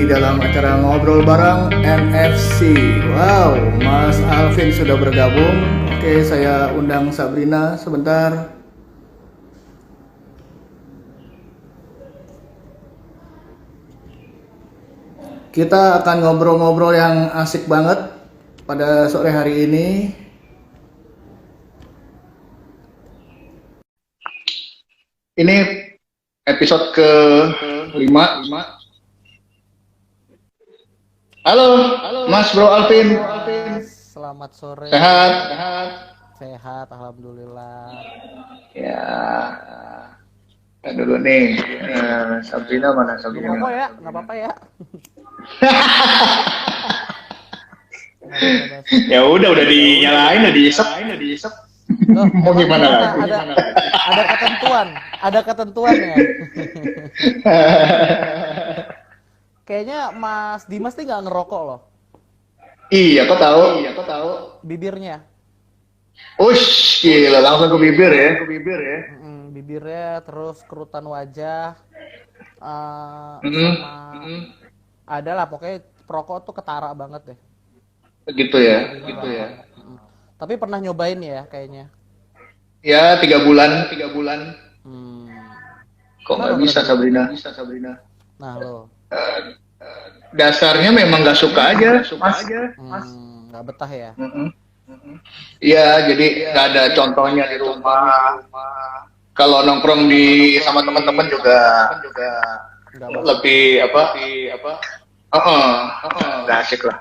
dalam acara ngobrol bareng NFC. Wow, Mas Alvin sudah bergabung. Oke, saya undang Sabrina sebentar. Kita akan ngobrol-ngobrol yang asik banget pada sore hari ini. Ini episode ke-5. Halo, Mas Bro Alvin. Selamat sore. Sehat? Sehat, alhamdulillah. Ya, kita dulu nih. Sabrina mana Sabrina? Ngerokok ya, nggak apa-apa ya. Ya udah dinyalain, udah diisep. Mau gimana lagi? Ada ketentuan ya. Kayaknya Mas Dimas nih nggak ngerokok loh. Iya, kok tahu? Bibirnya. Ush, gila langsung ke bibir ya. Bibirnya, terus kerutan wajah, Mm-mm. sama ada lah pokoknya perokok tuh ketara banget deh. Gitu ya. Tapi pernah nyobain ya kayaknya. Ya, 3 bulan. Hmm. Kok nggak bisa Sabrina? Nah lo, Dasarnya memang nggak suka aja, Mas. nggak betah ya. Iya, jadi nggak ada contohnya di rumah. Kalau nongkrong sama teman-teman juga Nggak betah. lebih apa? Nggak asik lah.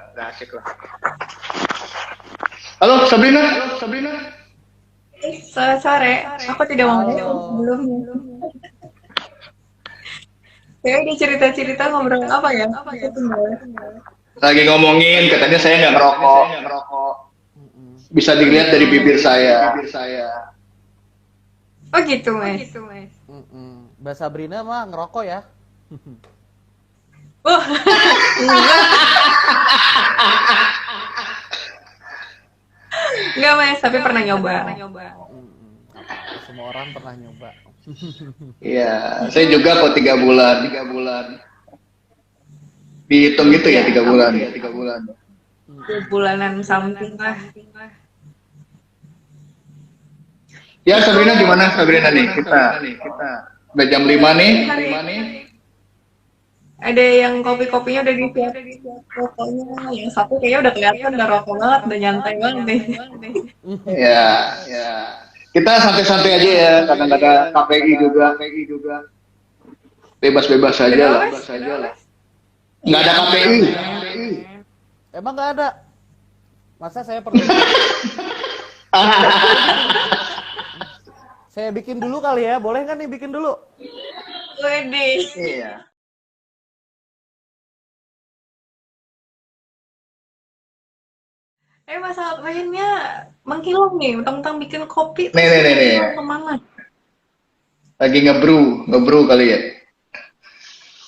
Halo Sabrina. Selamat sore, aku tidak mau Halo. sebelumnya. Ya udah cerita-cerita ngobrol apa ya? Aku tinggal. Lagi ngomongin, katanya saya nggak ngerokok. Bisa dilihat dari bibir saya. Oh gitu mas. Mbak Sabrina mah ngerokok ya. Oh enggak mas, tapi pernah nyoba. Semua orang pernah nyoba. Iya, saya juga kok 3 bulan. Dihitung gitu ya 3 bulan. 2 bulanan something lah. Ya Sabrina gimana Sabrina nih? Kita udah jam 5 nih. Ada yang kopi-kopinya udah disiapin, rokoknya yang satu kayaknya udah kelihatan udah rokok banget, udah nyantai banget deh. Ya. Kita santai-santai aja ya, kadang ada KPI juga. Bebas-bebas aja lah. Nggak ada KPI. Emang nggak ada? Masa saya perlu? Saya bikin dulu kali ya, boleh nggak nih bikin dulu? Wede. Iya. Masalah lainnya menghilang nih, mentang-mentang bikin kopi Nih. terus kemana? Lagi ngebrew kali ya.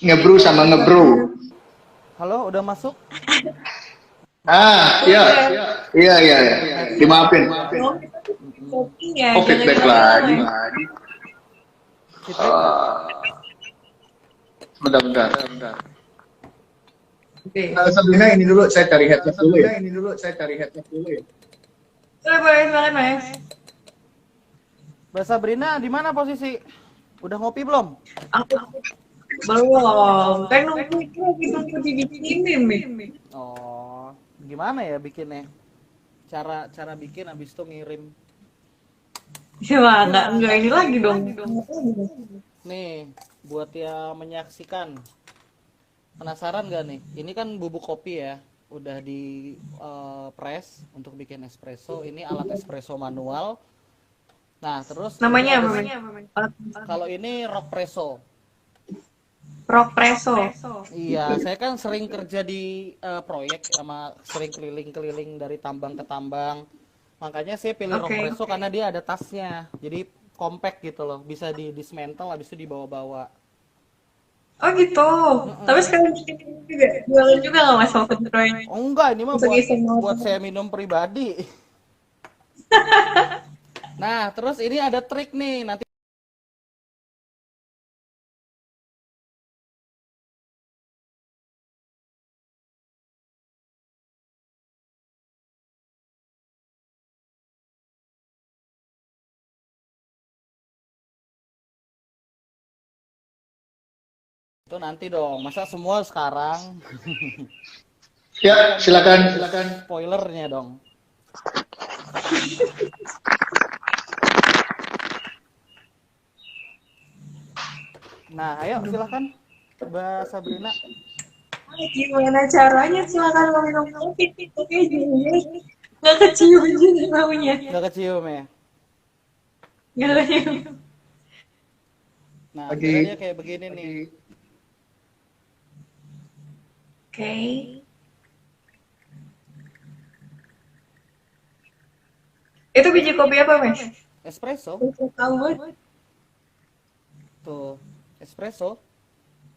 Ngebrew sama ngebrew. Halo, udah masuk? Iya. Dimaafin. Kopinya. Oh, feedback lagi. Bentar. Oke. Sabrina ini dulu, saya cari headset dulu ya. Boleh banget mas. Mbak Sabrina di mana posisi? Udah ngopi belum? Aku belum. Kan nunggu itu lagi nunggu dibikinin nih. Oh, gimana ya bikinnya? Cara bikin habis itu ngirim. Ya enggak ini lagi dong. Nih, buat yang menyaksikan. Penasaran gak nih? Ini kan bubuk kopi ya. Udah di press untuk bikin espresso. Ini alat espresso manual. Nah, terus Namanya apa? kalau ini Rockpresso. Rockpresso. Iya, saya kan sering kerja di proyek sama sering keliling-keliling dari tambang ke tambang. Makanya saya pilih Oke. Rockpresso karena dia ada tasnya. Jadi compact gitu loh, bisa di dismantle habis itu dibawa-bawa. Oh gitu. Tapi sekarang bikin juga jualan juga nggak mas Open Troy? Oh enggak, ini mah Untuk iseng buat saya minum pribadi. Nah, terus ini ada trik nih, nanti Itu nanti dong, masa semua sekarang? Ya, silakan. Spoilernya dong. Nah, ayo silakan Mbak Sabrina. Gimana caranya? Silakan mau minum kopi. Oke, jadi nggak kecium juga baunya. Nggak kecium ya? Nggak kecium. Nah, Lagi. caranya kayak begini nih. Oke. Itu biji kopi apa, Mas? Espresso, Aku tahu banget. tuh. Espresso,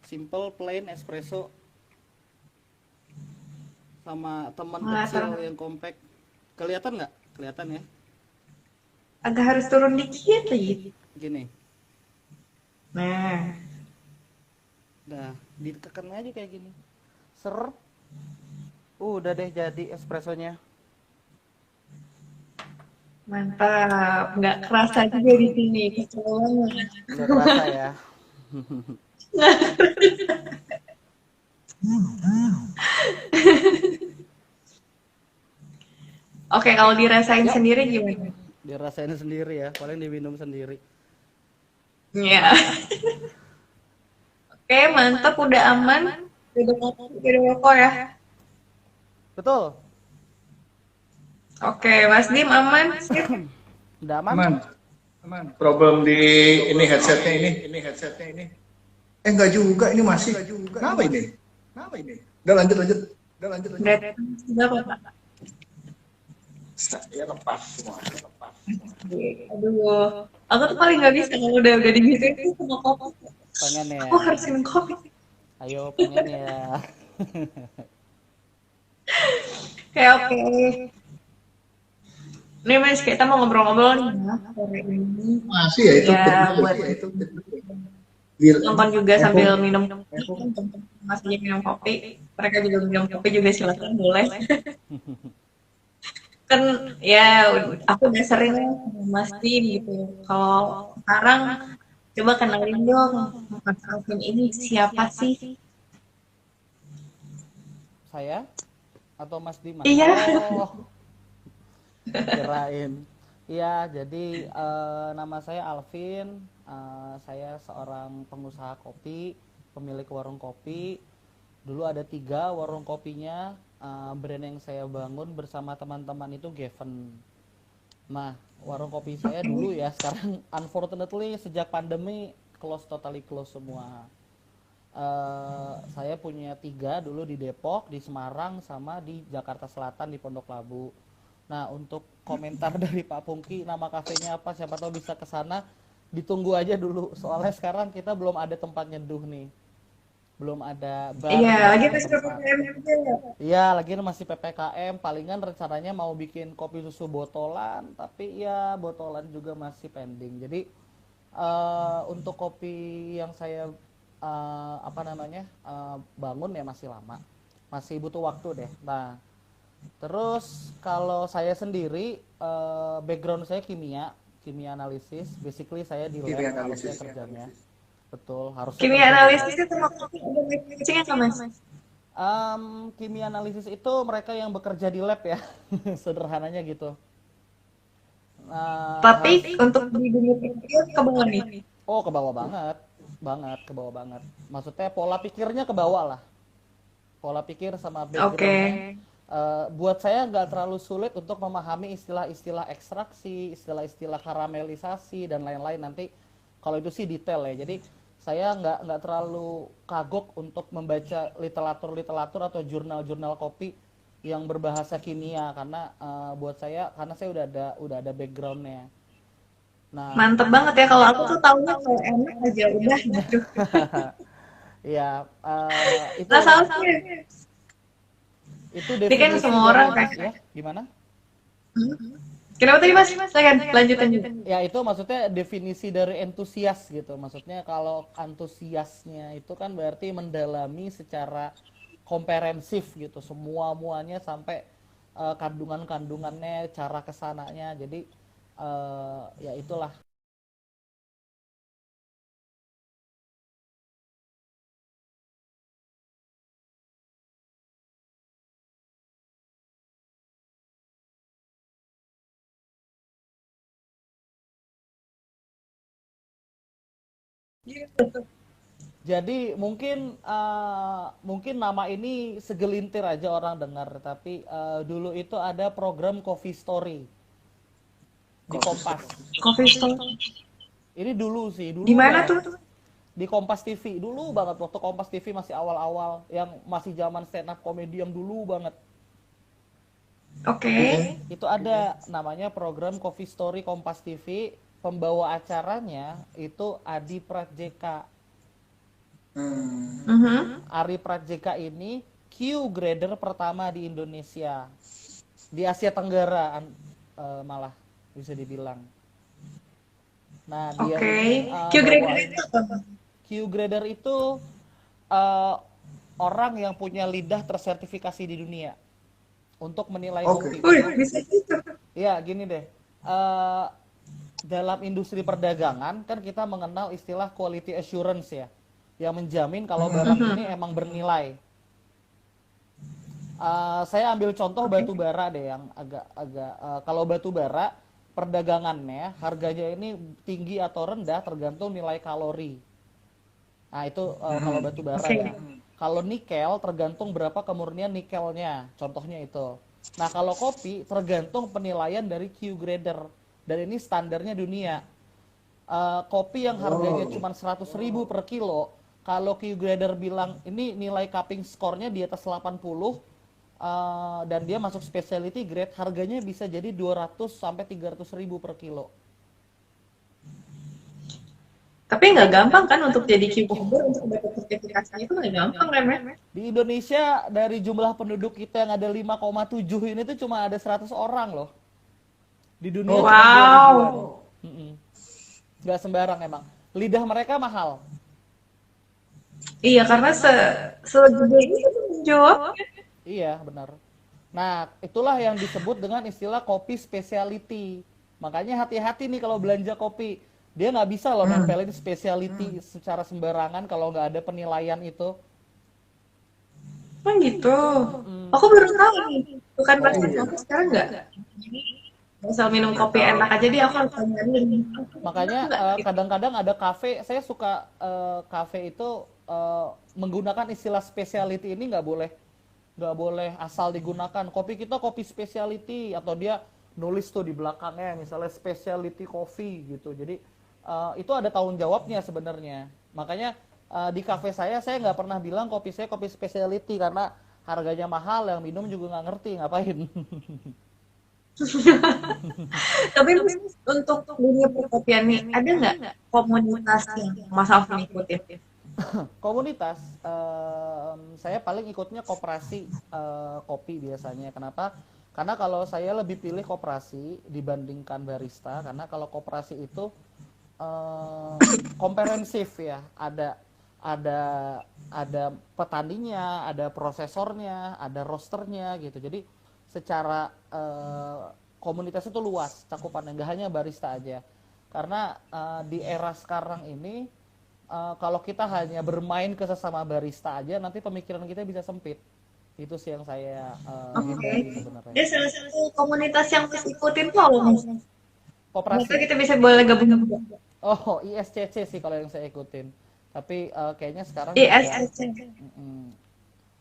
simple plain espresso sama teman Nggak kecil tahu. yang compact. Kelihatan nggak? Kelihatan ya? Agak harus turun dikit lagi. Gini. Nah, Nah, ditekan aja kayak gini. Ser. Udah deh jadi espressonya. mantap. Nggak kerasa juga di sini. Kesel banget. Nggak kerasa ya. Oke, kalau dirasain Yuk, sendiri gimana? dirasain sendiri ya. Paling diminum sendiri. Ya. Oke, mantap. Udah aman. Udah rokok ya. Betul. Oke, Mas Dim aman? Sip. Udah aman? Aman. Problem di ini headsetnya ini. Enggak juga, ini masih. Kenapa ini? Udah lanjut. Berarti berapa, Pak? Ya lepas semua. Aduh, aku tuh paling nggak bisa kalau udah digituin tuh sama kopi. Pengen ya. Aku harus minum kopi. Ayo pengen ya. Kayak oke. Nih Mas, kita mau ngobrol-ngobrol nih ya, sore ini. Masih ya itu. Ya, buat nonton juga sambil minum kopi. Mas aja minum kopi. Mereka juga minum kopi juga silakan boleh. Kan ya aku udah sering sama Mas Dim gitu. Kalau sekarang coba kenalin dong Mas Alvin ini siapa sih? Saya atau Mas Dimas? Iya. Oh, kirain. Iya, jadi nama saya Alvin. Saya seorang pengusaha kopi, pemilik warung kopi. Dulu ada 3 warung kopinya. Brand yang saya bangun bersama teman-teman itu Geffen. Nah, warung kopi saya dulu ya, sekarang unfortunately sejak pandemi totally close semua. Saya punya 3 dulu di Depok, di Semarang, sama di Jakarta Selatan di Pondok Labu. Nah, untuk komentar dari Pak Pungki, nama kafenya apa? Siapa tahu bisa ke sana. Ditunggu aja dulu, soalnya sekarang kita belum ada tempat nyeduh nih, belum ada bar, Iya, belum lagi ada tes tempat. PPKM juga ya. Iya, lagi masih PPKM. Palingan rencananya mau bikin kopi susu botolan, tapi ya botolan juga masih pending. Jadi untuk kopi yang saya bangun ya masih lama, masih butuh waktu deh. Nah, terus kalau saya sendiri background saya kimia analisis. Basically saya di lab harusnya kerjanya. Betul, harusnya Kimia kerja di lab. analisis itu sama kopi ada matchingnya nggak Mas? Kimia analisis itu mereka yang bekerja di lab ya, sederhananya gitu. Tapi untuk di dunia kerja ke bawah nih. Oh, ke bawah banget, ke bawah banget. Maksudnya pola pikirnya ke bawah lah, pola pikir sama Oke. backgroundnya. Buat saya nggak terlalu sulit untuk memahami istilah-istilah ekstraksi, istilah-istilah karamelisasi dan lain-lain. Nanti kalau itu sih detail ya. Jadi saya nggak terlalu kagok untuk membaca literatur atau jurnal-jurnal kopi yang berbahasa kimia karena buat saya karena saya udah ada backgroundnya. Nah, Mantep banget ya kalau aku tuh taunya kalau enak aja udah gitu. ya Nah, salah sih. itu Ini kan definisi semua dari orang kan. ya gimana? Kenapa tadi Mas? Silakan lanjutin. Ya itu maksudnya definisi dari entusias gitu. Maksudnya kalau antusiasnya itu kan berarti mendalami secara komprehensif gitu. Semua muanya sampai kandungannya, cara kesananya. Jadi ya itulah Gitu. Jadi mungkin nama ini segelintir aja orang dengar, tapi dulu itu ada program Coffee Story di Kompas. Coffee store. Ini dulu sih, Di dulu mana banget. tuh? Di Kompas TV, dulu banget waktu Kompas TV masih awal-awal, yang masih zaman stand up komedi yang dulu banget. Oke. Itu ada namanya program Coffee Story Kompas TV, pembawa acaranya itu Adi Pratjeka. Mhm. Ari Pratjeka ini Q grader pertama di Indonesia, di Asia Tenggara malah bisa dibilang. Nah dia Oke. ini Q grader bawain itu apa? Q grader itu eh, orang yang punya lidah tersertifikasi di dunia untuk menilai kopi. Wih, bisa gitu. Ya gini deh, eh, dalam industri perdagangan kan kita mengenal istilah quality assurance ya, yang menjamin kalau barang ini emang bernilai. Saya ambil contoh batu bara deh yang agak kalau batu bara perdagangannya harganya ini tinggi atau rendah tergantung nilai kalori. Nah itu kalau batu bara Oke. ya. Kalau nikel tergantung berapa kemurnian nikelnya, contohnya itu. Nah kalau kopi tergantung penilaian dari Q grader dan ini standarnya dunia. Kopi yang harganya cuma 100.000 per kilo, kalau Q grader bilang ini nilai cupping skornya di atas 80 dan dia masuk specialty grade, harganya bisa jadi 200 sampai 300.000 per kilo. Tapi nggak gampang kan untuk jadi Q-grader, untuk dapat sertifikasinya itu nggak gampang kan, Men? Di Indonesia dari jumlah penduduk kita yang ada 5,7 ini tuh cuma ada 100 orang loh. Di dunia cuma 2.000-an. Wow. Nggak sembarang emang. Lidah mereka mahal. Iya, karena segede ini tuh menjawab. Iya, benar. Nah, itulah yang disebut dengan istilah kopi specialty. Makanya hati-hati nih kalau belanja kopi. Dia nggak bisa loh nempelin specialty secara sembarangan kalau nggak ada penilaian itu. Oh gitu. Aku baru tahu nih. Bukan pas kopi sekarang nggak. Misal minum kopi enak aja dia aku harus tanyain. Makanya kadang-kadang ada kafe, saya suka kafe itu menggunakan istilah specialty ini nggak boleh asal digunakan. Kopi kita kopi specialty atau dia nulis tuh di belakangnya misalnya specialty coffee gitu. Jadi itu ada tanggung jawabnya sebenarnya. Makanya di kafe saya nggak pernah bilang kopi saya kopi specialty karena harganya mahal, yang minum juga nggak ngerti ngapain. Tapi untuk dunia perkopian nih, ada nggak komunitas yang Mas Alvin ikutin? Komunitas saya paling ikutnya koperasi kopi biasanya. Kenapa? Karena kalau saya lebih pilih koperasi dibandingkan barista, karena kalau koperasi itu komprehensif ya, ada petaninya, ada prosesornya, ada roasternya gitu. Jadi secara komunitas itu luas cakupannya, nggak hanya barista aja. Karena di era sekarang ini kalau kita hanya bermain ke sesama barista aja, nanti pemikiran kita bisa sempit. Itu sih yang saya hindari sebenarnya. Ada salah satu komunitas yang Mas ikutin tuh apa, Mas? Maka Koperasi. kita bisa boleh gabung juga. Oh, ISCC sih kalau yang saya ikutin. Tapi kayaknya sekarang ISSC.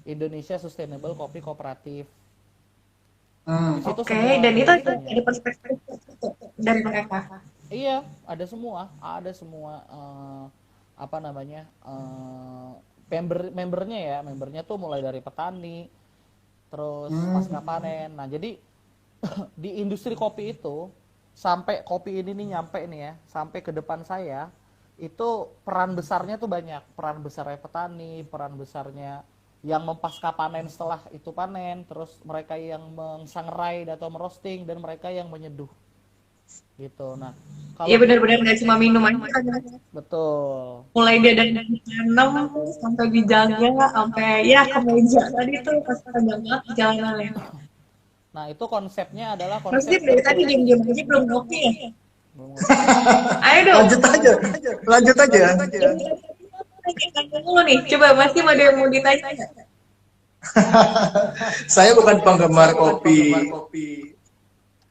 Indonesia Sustainable Coffee Cooperative. Oke, dan itu ada perspektif dari mereka. Iya, ada semua apa namanya membernya tuh mulai dari petani, terus pasca panen. Nah jadi di industri kopi itu sampai kopi ini nih nyampe nih ya, sampai ke depan saya itu peran besarnya tuh banyak, peran besarnya petani, peran besarnya yang mempasca panen setelah itu panen, terus mereka yang mengsangrai atau merosting, dan mereka yang menyeduh gitu. Nah kalau Iya benar-benar nggak cuma minum aja kan. betul. Mulai dia dari tanam sampai dijaga sampai ya ke meja tadi tuh pas panjang banget perjalanannya. Nah itu konsepnya adalah Mas konsep Dip dari tadi diam-diam aja belum ngopi ya. Belum- Ayo dong. Lanjut aja. Tanya dulu nih. Coba Mas Dip ada yang mau ditanya nggak? Saya bukan penggemar kopi,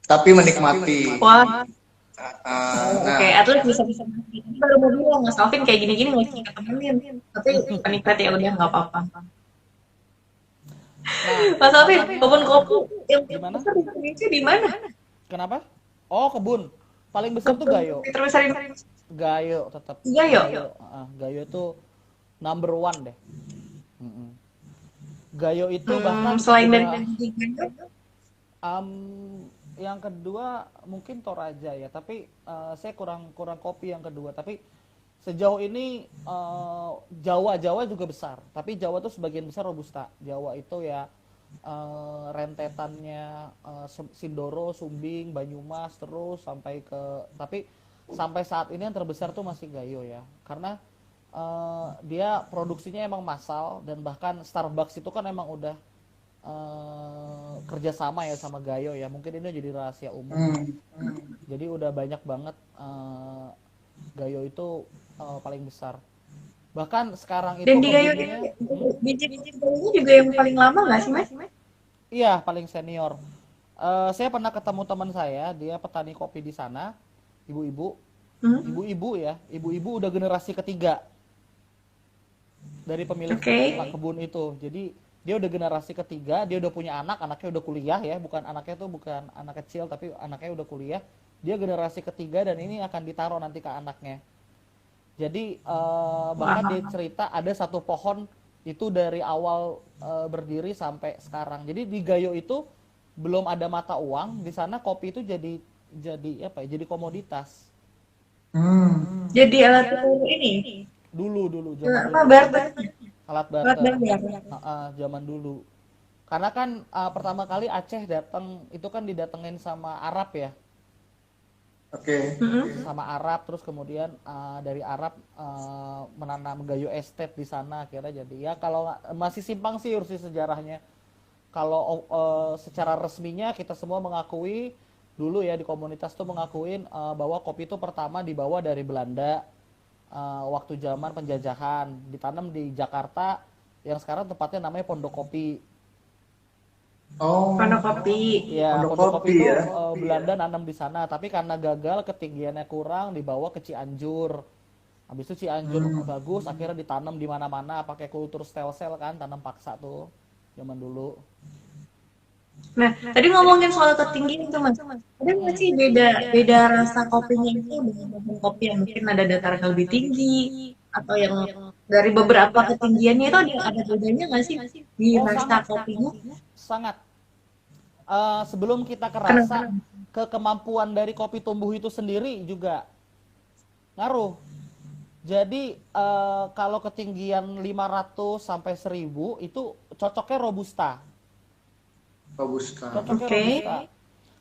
tapi menikmati. Wah, Oke, at least bisa baru mau bilang Mas Alvin kayak gini-gini nggak sih ketemuin, tapi penikmat ya udah nggak apa-apa. Nah, Mas Alvin, makanya kebun kopi yang gimana? terbesar di Indonesia di mana? Kenapa? Oh, kebun. Paling besar tuh Kebun Gayo. kopi terbesar di Indonesia. Gayo tetap. Iya yo. Gayo tuh number one deh. Mm-mm. Gayo itu bahkan Selain dari udah Giganya, um, yang kedua mungkin Toraja ya, tapi saya kurang kurang kopi yang kedua. Tapi sejauh ini Jawa juga besar, tapi Jawa tuh sebagian besar Robusta. Jawa itu ya rentetannya Sindoro, Sumbing, Banyumas terus sampai ke, tapi sampai saat ini yang terbesar tuh masih Gayo ya, karena dia produksinya emang massal dan bahkan Starbucks itu kan emang udah kerjasama ya sama Gayo ya, mungkin ini jadi rahasia umum. Jadi udah banyak banget Gayo itu paling besar. Bahkan sekarang itu dan di Gayo kebunnya, biji-biji Gayonya juga yang paling lama nggak sih Mas? iya paling senior. Saya pernah ketemu teman saya, dia petani kopi di sana, ibu-ibu, ibu-ibu ya, ibu-ibu udah generasi ketiga dari pemilik Oke. kebun itu. Jadi dia udah generasi ketiga, dia udah punya anak, anaknya udah kuliah ya, bukan anaknya tuh bukan anak kecil tapi anaknya udah kuliah. Dia generasi ketiga dan ini akan ditaruh nanti ke anaknya. Jadi bahkan dia cerita ada satu pohon itu dari awal berdiri sampai sekarang. Jadi di Gayo itu belum ada mata uang, di sana kopi itu jadi apa ya? Jadi komoditas. Jadi alat ukur ini, Dulu zaman apa dulu. barter? Alat Alat barter. bayar. Zaman dulu. Karena kan pertama kali Aceh datang itu kan didatengin sama Arab ya, Oke. sama Arab terus kemudian dari Arab menanam Gayo Estate di sana akhirnya jadi ya, kalau masih simpang siur sih sejarahnya. Kalau secara resminya kita semua mengakui dulu ya di komunitas tuh mengakuin bahwa kopi itu pertama dibawa dari Belanda waktu zaman penjajahan, ditanam di Jakarta yang sekarang tempatnya namanya Pondok Kopi. Oh, Pondok kopi. Ya, Pondok Pondok Kopi Kopi itu ya. Belanda nanam di sana, tapi karena gagal ketinggiannya kurang dibawa ke Cianjur. Habis itu Cianjur bagus, akhirnya ditanam di mana-mana pakai kultur stel-sel kan, tanam paksa tuh zaman dulu. Nah, tadi ngomongin soal ketinggian itu Mas. Ada nggak sih beda rasa kopinya itu dengan kopi yang mungkin ada dataran lebih tinggi atau yang dari beberapa ketinggiannya itu ada bedanya nggak sih di Oh, rasa sangat, kopinya? sangat. Sebelum kita Kenapa? kerasa ke kemampuan dari kopi tumbuh itu sendiri juga ngaruh. Jadi kalau ketinggian 500 sampai 1000 itu cocoknya Robusta. Robusta. Cocoknya Oke. Robusta.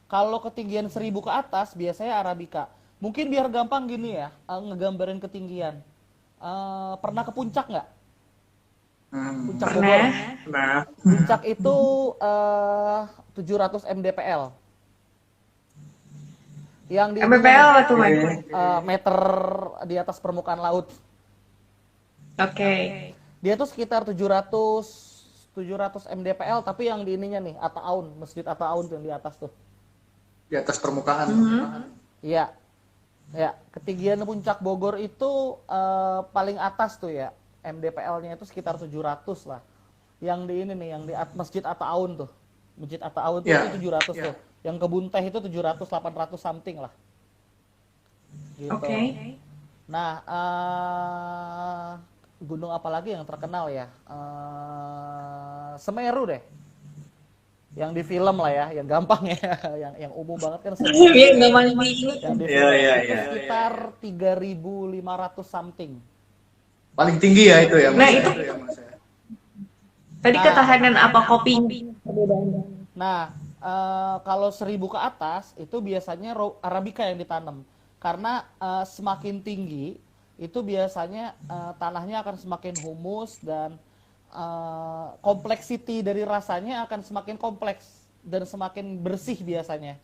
Kalau ketinggian 1000 ke atas biasanya Arabica. Mungkin biar gampang gini ya, ngegambarin ketinggian. Pernah ke puncak nggak? Puncak Bogor. Pernah. Nah, Puncak itu 700 mdpl. Yang di MPPL apa tuh Mas? meter di atas permukaan laut. Oke. Dia tuh sekitar 700 mdpl, tapi yang di ininya nih Atta-Aun, Masjid Atta-Aun tuh yang di atas tuh. di atas permukaan. Iya. Ya, ketinggian puncak Bogor itu paling atas tuh ya. MDPL-nya itu sekitar 700 lah. Yang di ini nih, yang di Masjid Atta-Aun tuh. Masjid Atta-Aun tuh Ya. itu 700 tuh. Yang Kebun Teh itu 700 800 something lah. Gitu. Oke. Nah, gunung apa lagi yang terkenal ya? Semeru deh. Yang di film lah ya, yang gampang ya, yang umum banget kan Semeru. Iya, nggak mandi. Yang di Iya, film iya, itu iya, sekitar 3.500 something. Paling tinggi ya itu ya, Mas. Nah, ya? itu Ya, Mas, ya. tadi ketahanan apa kopi perbedaannya? Nah, kalau 1000 ke atas itu biasanya Arabica yang ditanam. Karena semakin tinggi itu biasanya tanahnya akan semakin humus dan kompleksiti dari rasanya akan semakin kompleks dan semakin bersih biasanya.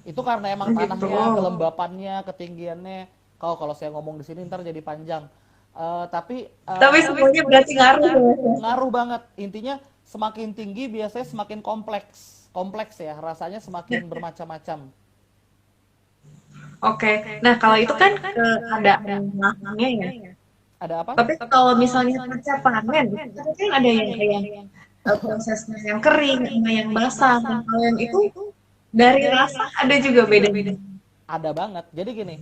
Itu karena emang Gitu. tanahnya, kelembapannya, ketinggiannya. Kalau saya ngomong di sini ntar jadi panjang. Tapi Tapi semuanya berarti ngaruh ya, Mas? ngaruh banget. Intinya semakin tinggi biasanya semakin kompleks ya, rasanya semakin bermacam-macam. Oke. Nah, kalau itu kan keadaan matangnya ya. Ada apa? Tapi kalau misalnya pasca panen, itu kan ada yang kayak prosesnya yang kering, sama yang basah. Nah, kalau yang itu dari rasa ada juga bedanya. Ada banget. Jadi gini,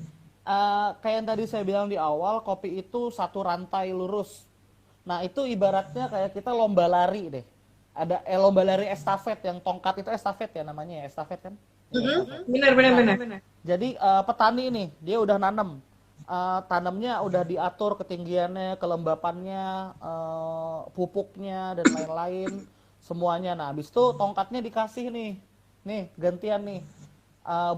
kayak yang tadi saya bilang di awal, kopi itu satu rantai lurus. Nah, itu ibaratnya kayak kita lomba lari deh. Ada lomba lari estafet, yang tongkat itu estafet ya namanya ya, estafet kan? Ya, estafet. Benar, benar, Nah, benar. jadi petani nih, dia udah nanam. Tanamnya udah diatur ketinggiannya, kelembapannya, pupuknya dan lain-lain semuanya. Nah, habis itu tongkatnya dikasih nih. Nih, gantian nih.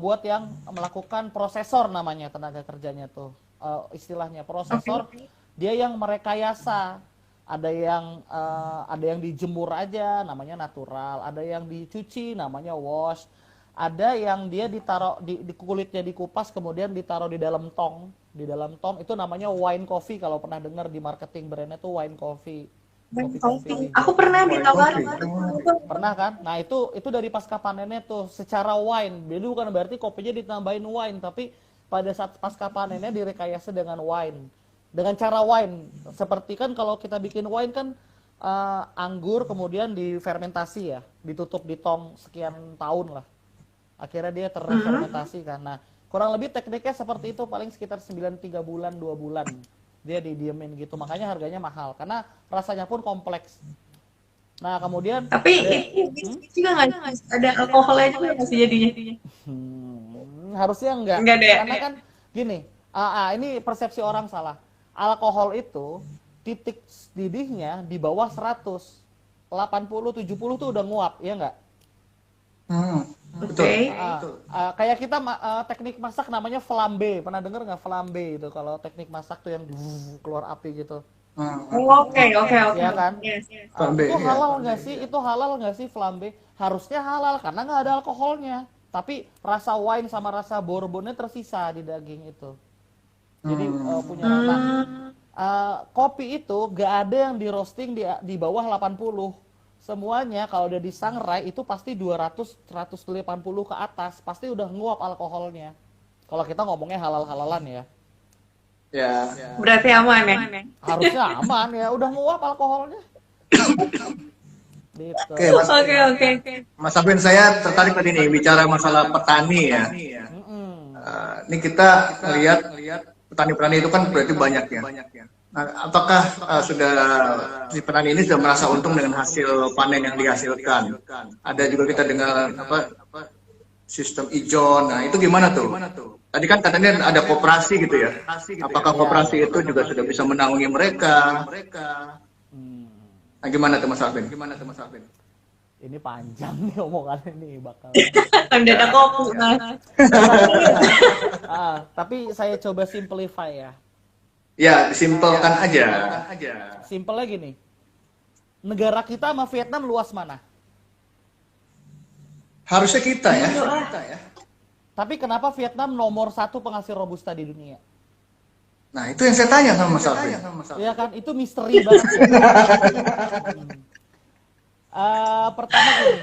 Buat yang melakukan prosesor namanya tenaga kerjanya tuh. Istilahnya prosesor, Oke. dia yang merekayasa. Ada yang dijemur aja namanya natural, ada yang dicuci namanya wash, ada yang dia ditaruh di kulitnya dikupas kemudian ditaruh di dalam tong. Di dalam tong itu namanya wine coffee, kalau pernah dengar di marketing brandnya tuh wine coffee. Kopi-kopi. Aku pernah Wine ditawarin coffee. Pernah kan? Nah, itu dari pasca panennya tuh secara wine. Jadi bukan berarti kopinya ditambahin wine, tapi pada saat pasca panennya direkayasa dengan wine. Dengan cara wine. Seperti kan kalau kita bikin wine kan anggur kemudian difermentasi ya, ditutup di tong sekian tahun lah. Akhirnya dia terfermentasi kan. Nah, kurang lebih tekniknya seperti itu, paling sekitar 93 bulan, 2 bulan. Dia didiemin gitu. Makanya harganya mahal karena rasanya pun kompleks. Nah, kemudian tapi itu juga nggak ada alkoholnya juga nggak sih jadinya? harusnya enggak. Nggak ada. Karena kan gini, ini persepsi orang salah. Alkohol itu titik didihnya di bawah 100. 80, 70 tuh udah nguap, ya enggak? Betul. Oke. Kayak kita teknik masak namanya flambe. Pernah denger nggak flambe itu? Kalau teknik masak tuh yang keluar api gitu. Oke, oke, oke. Ya kan? Yes, yes. Flambe, Itu ya. halal nggak sih? Itu halal nggak sih flambe? Harusnya halal karena nggak ada alkoholnya. Tapi rasa wine sama rasa bourbonnya tersisa di daging itu. Jadi punya nah, kopi itu nggak ada yang di roasting di bawah 80. Semuanya kalau udah disangrai itu pasti 200 180 ke atas, pasti udah nguap alkoholnya. Kalau kita ngomongnya halal-halalan ya. Ya. Berarti aman ya? Harusnya aman ya, udah nguap alkoholnya. Gitu. Oke, Mas. Oke, oke. Mas Afin, saya tertarik tadi nih bicara masalah petani ya. Ini kita lihat petani-petani itu kan berarti banyak ya. Nah, apakah sudah si petani ini sudah merasa untung dengan hasil panen yang dihasilkan? Ada juga kita dengar sistem ijon. Nah, itu gimana tuh? Tadi kan katanya ada koperasi gitu ya. Apakah koperasi itu juga sudah bisa menaungi mereka? Nah, gimana tuh Mas Afin? Ini panjang nih omongannya nih bakal. Udah ada kopi, Mas. Tapi saya coba simplify ya. Ya, disimpelkan aja. Simpelnya gini. Negara kita sama Vietnam luas mana? Harusnya kita ya. Tapi kenapa Vietnam nomor 1 penghasil robusta di dunia? Nah, itu yang saya tanya sama Mas Afin. Iya kan, itu misteri banget. Pertama gini,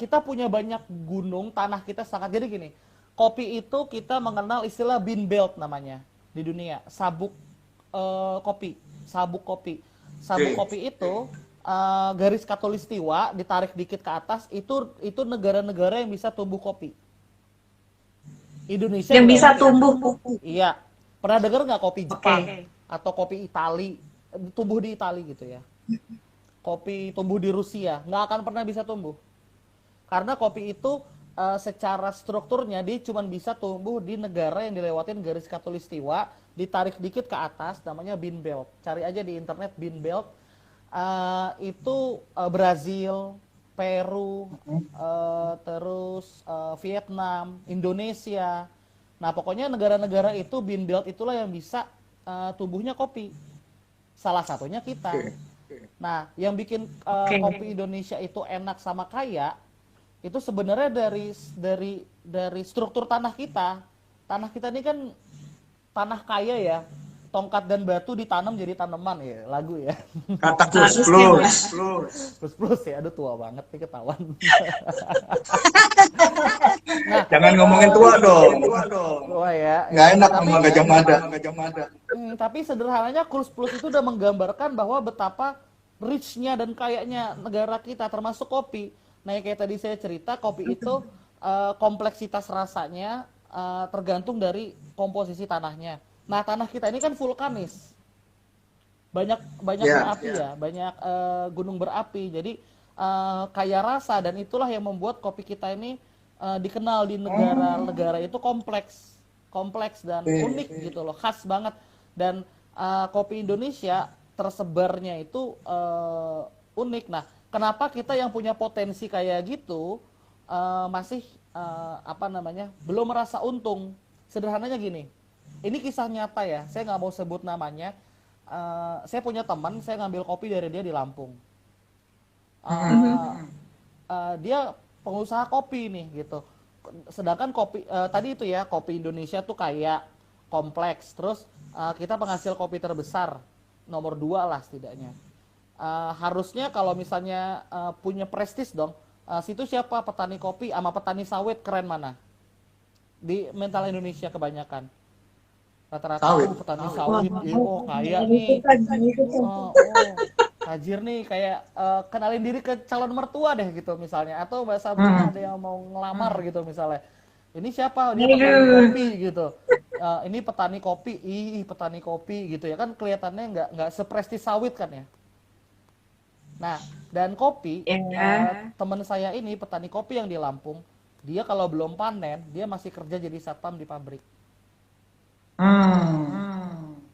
kita punya banyak gunung, tanah kita sangat. Jadi gini, kopi itu kita mengenal istilah bean belt namanya di dunia. Sabuk kopi, sabuk kopi. Sabuk kopi itu garis khatulistiwa ditarik dikit ke atas, itu negara-negara yang bisa tumbuh kopi. Indonesia Yang juga bisa ada. tumbuh kopi. Iya. Pernah dengar nggak kopi Jepang Oke. atau kopi Itali? Tumbuh di Itali gitu ya. Kopi tumbuh di Rusia, nggak akan pernah bisa tumbuh. Karena kopi itu secara strukturnya dia cuma bisa tumbuh di negara yang dilewatin garis khatulistiwa, ditarik dikit ke atas, namanya bean belt. Cari aja di internet bean belt. Itu Brazil, Peru, terus Vietnam, Indonesia. Nah, pokoknya negara-negara itu bean belt itulah yang bisa tumbuhnya kopi. Salah satunya kita. Nah, yang bikin kopi Indonesia itu enak sama kaya itu sebenarnya dari struktur tanah kita. Tanah kita ini kan tanah kaya ya. tongkat dan batu ditanam jadi tanaman ya, lagu ya. Kata plus Harusnya, plus. Mas. Plus plus ya, aduh tua banget nih ketahuan. Nah, Jangan ngomongin tua dong. tua ya. Nggak enak Tapi, sama Gajah Mada. tapi sederhananya Kurs Plus itu udah menggambarkan bahwa betapa rich-nya dan kayaknya negara kita termasuk kopi. Nah, yang kayak tadi saya cerita, kopi itu kompleksitas rasanya tergantung dari komposisi tanahnya. Nah, tanah kita ini kan vulkanis. Banyak berapi ya, banyak gunung berapi. Jadi kaya rasa dan itulah yang membuat kopi kita ini dikenal di negara-negara itu kompleks dan unik gitu loh, khas banget. Dan kopi Indonesia tersebarnya itu unik. Nah, kenapa kita yang punya potensi kayak gitu masih belum merasa untung? Sederhananya gini, ini kisah nyata ya, saya nggak mau sebut namanya. Saya punya teman, saya ngambil kopi dari dia di Lampung. Dia pengusaha kopi nih gitu. Sedangkan kopi tadi itu ya, kopi Indonesia tuh kayak kompleks. Terus kita penghasil kopi terbesar, nomor 2 lah setidaknya. Harusnya kalau misalnya punya prestis dong. Situ siapa petani kopi sama petani sawit keren mana? Di mental Indonesia kebanyakan. Rata-rata petani sawit, kaya nih. Tajir nih, kayak kenalin diri ke calon mertua deh gitu misalnya, atau bahasa Bunda ada yang mau ngelamar gitu misalnya, ini siapa, dia petani kopi gitu. Ini petani kopi gitu ya kan, kelihatannya nggak seprestis sawit kan ya. Nah, dan kopi teman saya ini petani kopi yang di Lampung, dia kalau belum panen dia masih kerja jadi satpam di pabrik.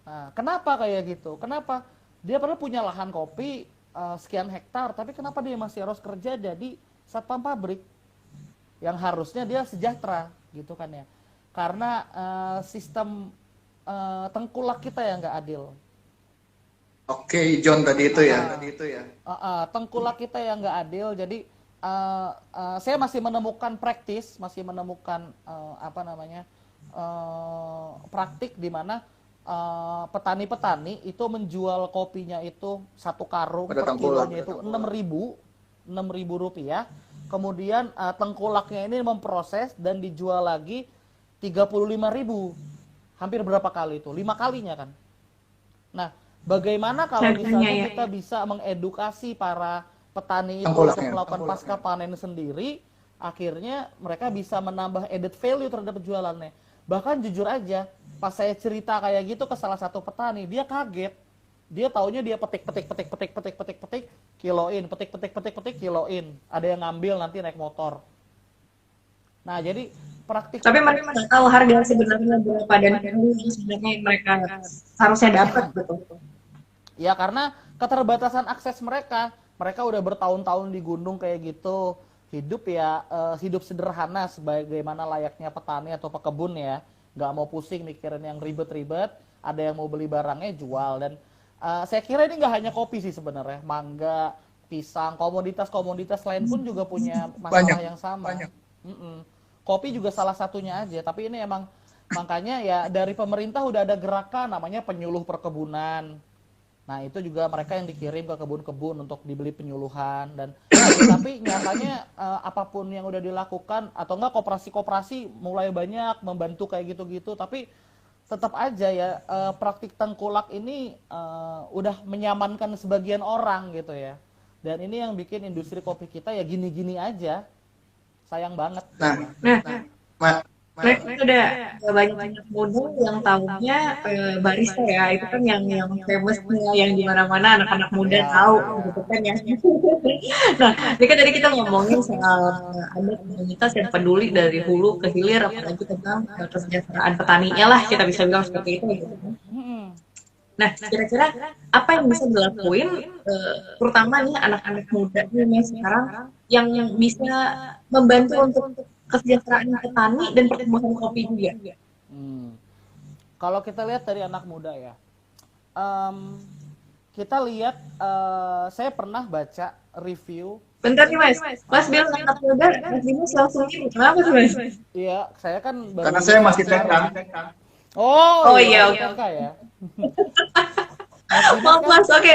Nah, kenapa kayak gitu? Kenapa? Dia pernah punya lahan kopi sekian hektar, tapi kenapa dia masih harus kerja jadi satpam pabrik? Yang harusnya dia sejahtera, gitu kan ya? Karena sistem tengkulak kita yang nggak adil. Oke, John tadi itu ya. Tengkulak kita yang nggak adil, jadi saya masih menemukan praktis, masih menemukan praktik di mana petani-petani itu menjual kopinya itu satu karung per kilonya itu 6.000 rupiah. Kemudian tengkulaknya ini memproses dan dijual lagi 35.000. Hampir berapa kali itu? 5 kalinya kan. Nah, bagaimana kalau misalnya kita bisa mengedukasi para petani itu untuk melakukan pasca panen sendiri, akhirnya mereka bisa menambah added value terhadap jualannya. Bahkan jujur aja, pas saya cerita kayak gitu ke salah satu petani, dia kaget. Dia taunya dia petik, kiloin, petik, kiloin. Ada yang ngambil nanti naik motor. Nah, jadi praktik. Tapi mereka nggak tahu harga sebenarnya berapa dan sebenarnya mereka harusnya dapat gitu. Ya, karena keterbatasan akses mereka. Mereka udah bertahun-tahun di gunung kayak gitu. Hidup sederhana sebagaimana layaknya petani atau pekebun ya, nggak mau pusing mikirin yang ribet-ribet, ada yang mau beli barangnya jual. Dan saya kira ini nggak hanya kopi sih sebenarnya, mangga, pisang, komoditas lain pun juga punya masalah yang sama. Kopi juga salah satunya aja, tapi ini emang makanya ya dari pemerintah udah ada gerakan namanya penyuluh perkebunan. Nah, itu juga mereka yang dikirim ke kebun-kebun untuk dibeli penyuluhan. Dan tapi nyatanya apapun yang udah dilakukan atau enggak koperasi-koperasi mulai banyak membantu kayak gitu-gitu, tapi tetap aja ya praktik tengkulak ini udah menyamankan sebagian orang gitu ya. Dan ini yang bikin industri kopi kita ya gini-gini aja. Sayang banget. Nah, itu udah banyak muda yang tahunya barista ya, itu kan yang famousnya, yang di mana-mana anak-anak muda tahu gitu kan ya. Nah, ini kan tadi kita ngomongin soal ada komunitas yang peduli dari hulu ke hilir, apalagi tentang kesejahteraan petaninya lah, kita bisa bilang seperti itu gitu. Nah, kira-kira apa yang bisa dilakuin, terutama nih anak-anak muda nih sekarang yang bisa membantu untuk kesejahteraan petani dan pertumbuhan kopi juga. Kalau kita lihat dari anak muda ya, kita lihat, saya pernah baca review. Bentar nih Mas bilang anak muda, Mas Dimas langsung ini, kenapa tuh Mas? Iya, saya kan baru karena saya masih cekang. Oh, Oh iya, iya, oke. SMK ya. Mas Dimas Maaf kan, Mas, oke.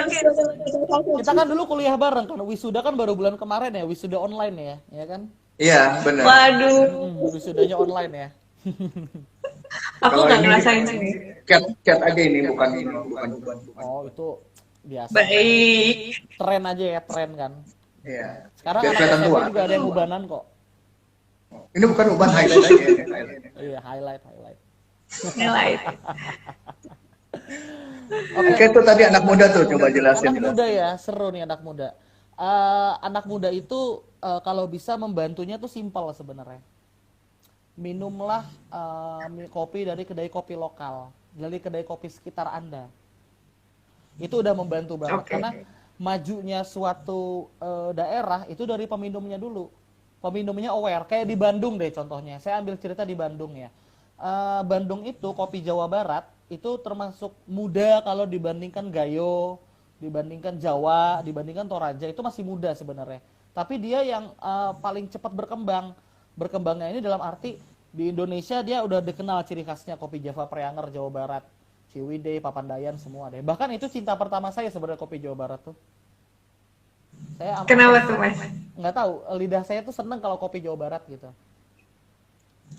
kita kan dulu kuliah bareng kan. Wisuda kan baru bulan kemarin ya, wisuda online ya, ya kan? Iya, benar. Waduh, Wisudanya online ya. aku Kalau nggak ini ngerasain sih. cat aja ini bukan bukan beban. Oh, itu biasa lah. Baik. Tren aja ya, tren kan. Iya. Sekarang Biar anak kelihatan SMP tua. juga ada yang ubanan kok. Ini bukan beban highlight aja. Iya, highlight, highlight. Nilai. Oke, itu tadi anak muda tuh, coba jelasin. Anak muda ya, seru nih anak muda. Anak muda itu kalau bisa membantunya tuh simpel sebenarnya. Minumlah kopi dari kedai kopi lokal, dari kedai kopi sekitar Anda. Itu udah membantu banget Oke. karena majunya suatu daerah itu dari peminumnya dulu. Peminumnya aware, kayak di Bandung deh contohnya. Saya ambil cerita di Bandung ya. Bandung itu kopi Jawa Barat itu termasuk muda kalau dibandingkan Gayo, dibandingkan Jawa, dibandingkan Toraja itu masih muda sebenarnya. Tapi dia yang paling cepat berkembang. Berkembangnya ini dalam arti di Indonesia dia udah dikenal ciri khasnya kopi Java Preanger Jawa Barat, Ciwidey, Papandayan semua deh. Bahkan itu cinta pertama saya sebenarnya kopi Jawa Barat tuh. Saya Kenapa tuh Mas? nggak tahu, lidah saya tuh seneng kalau kopi Jawa Barat gitu.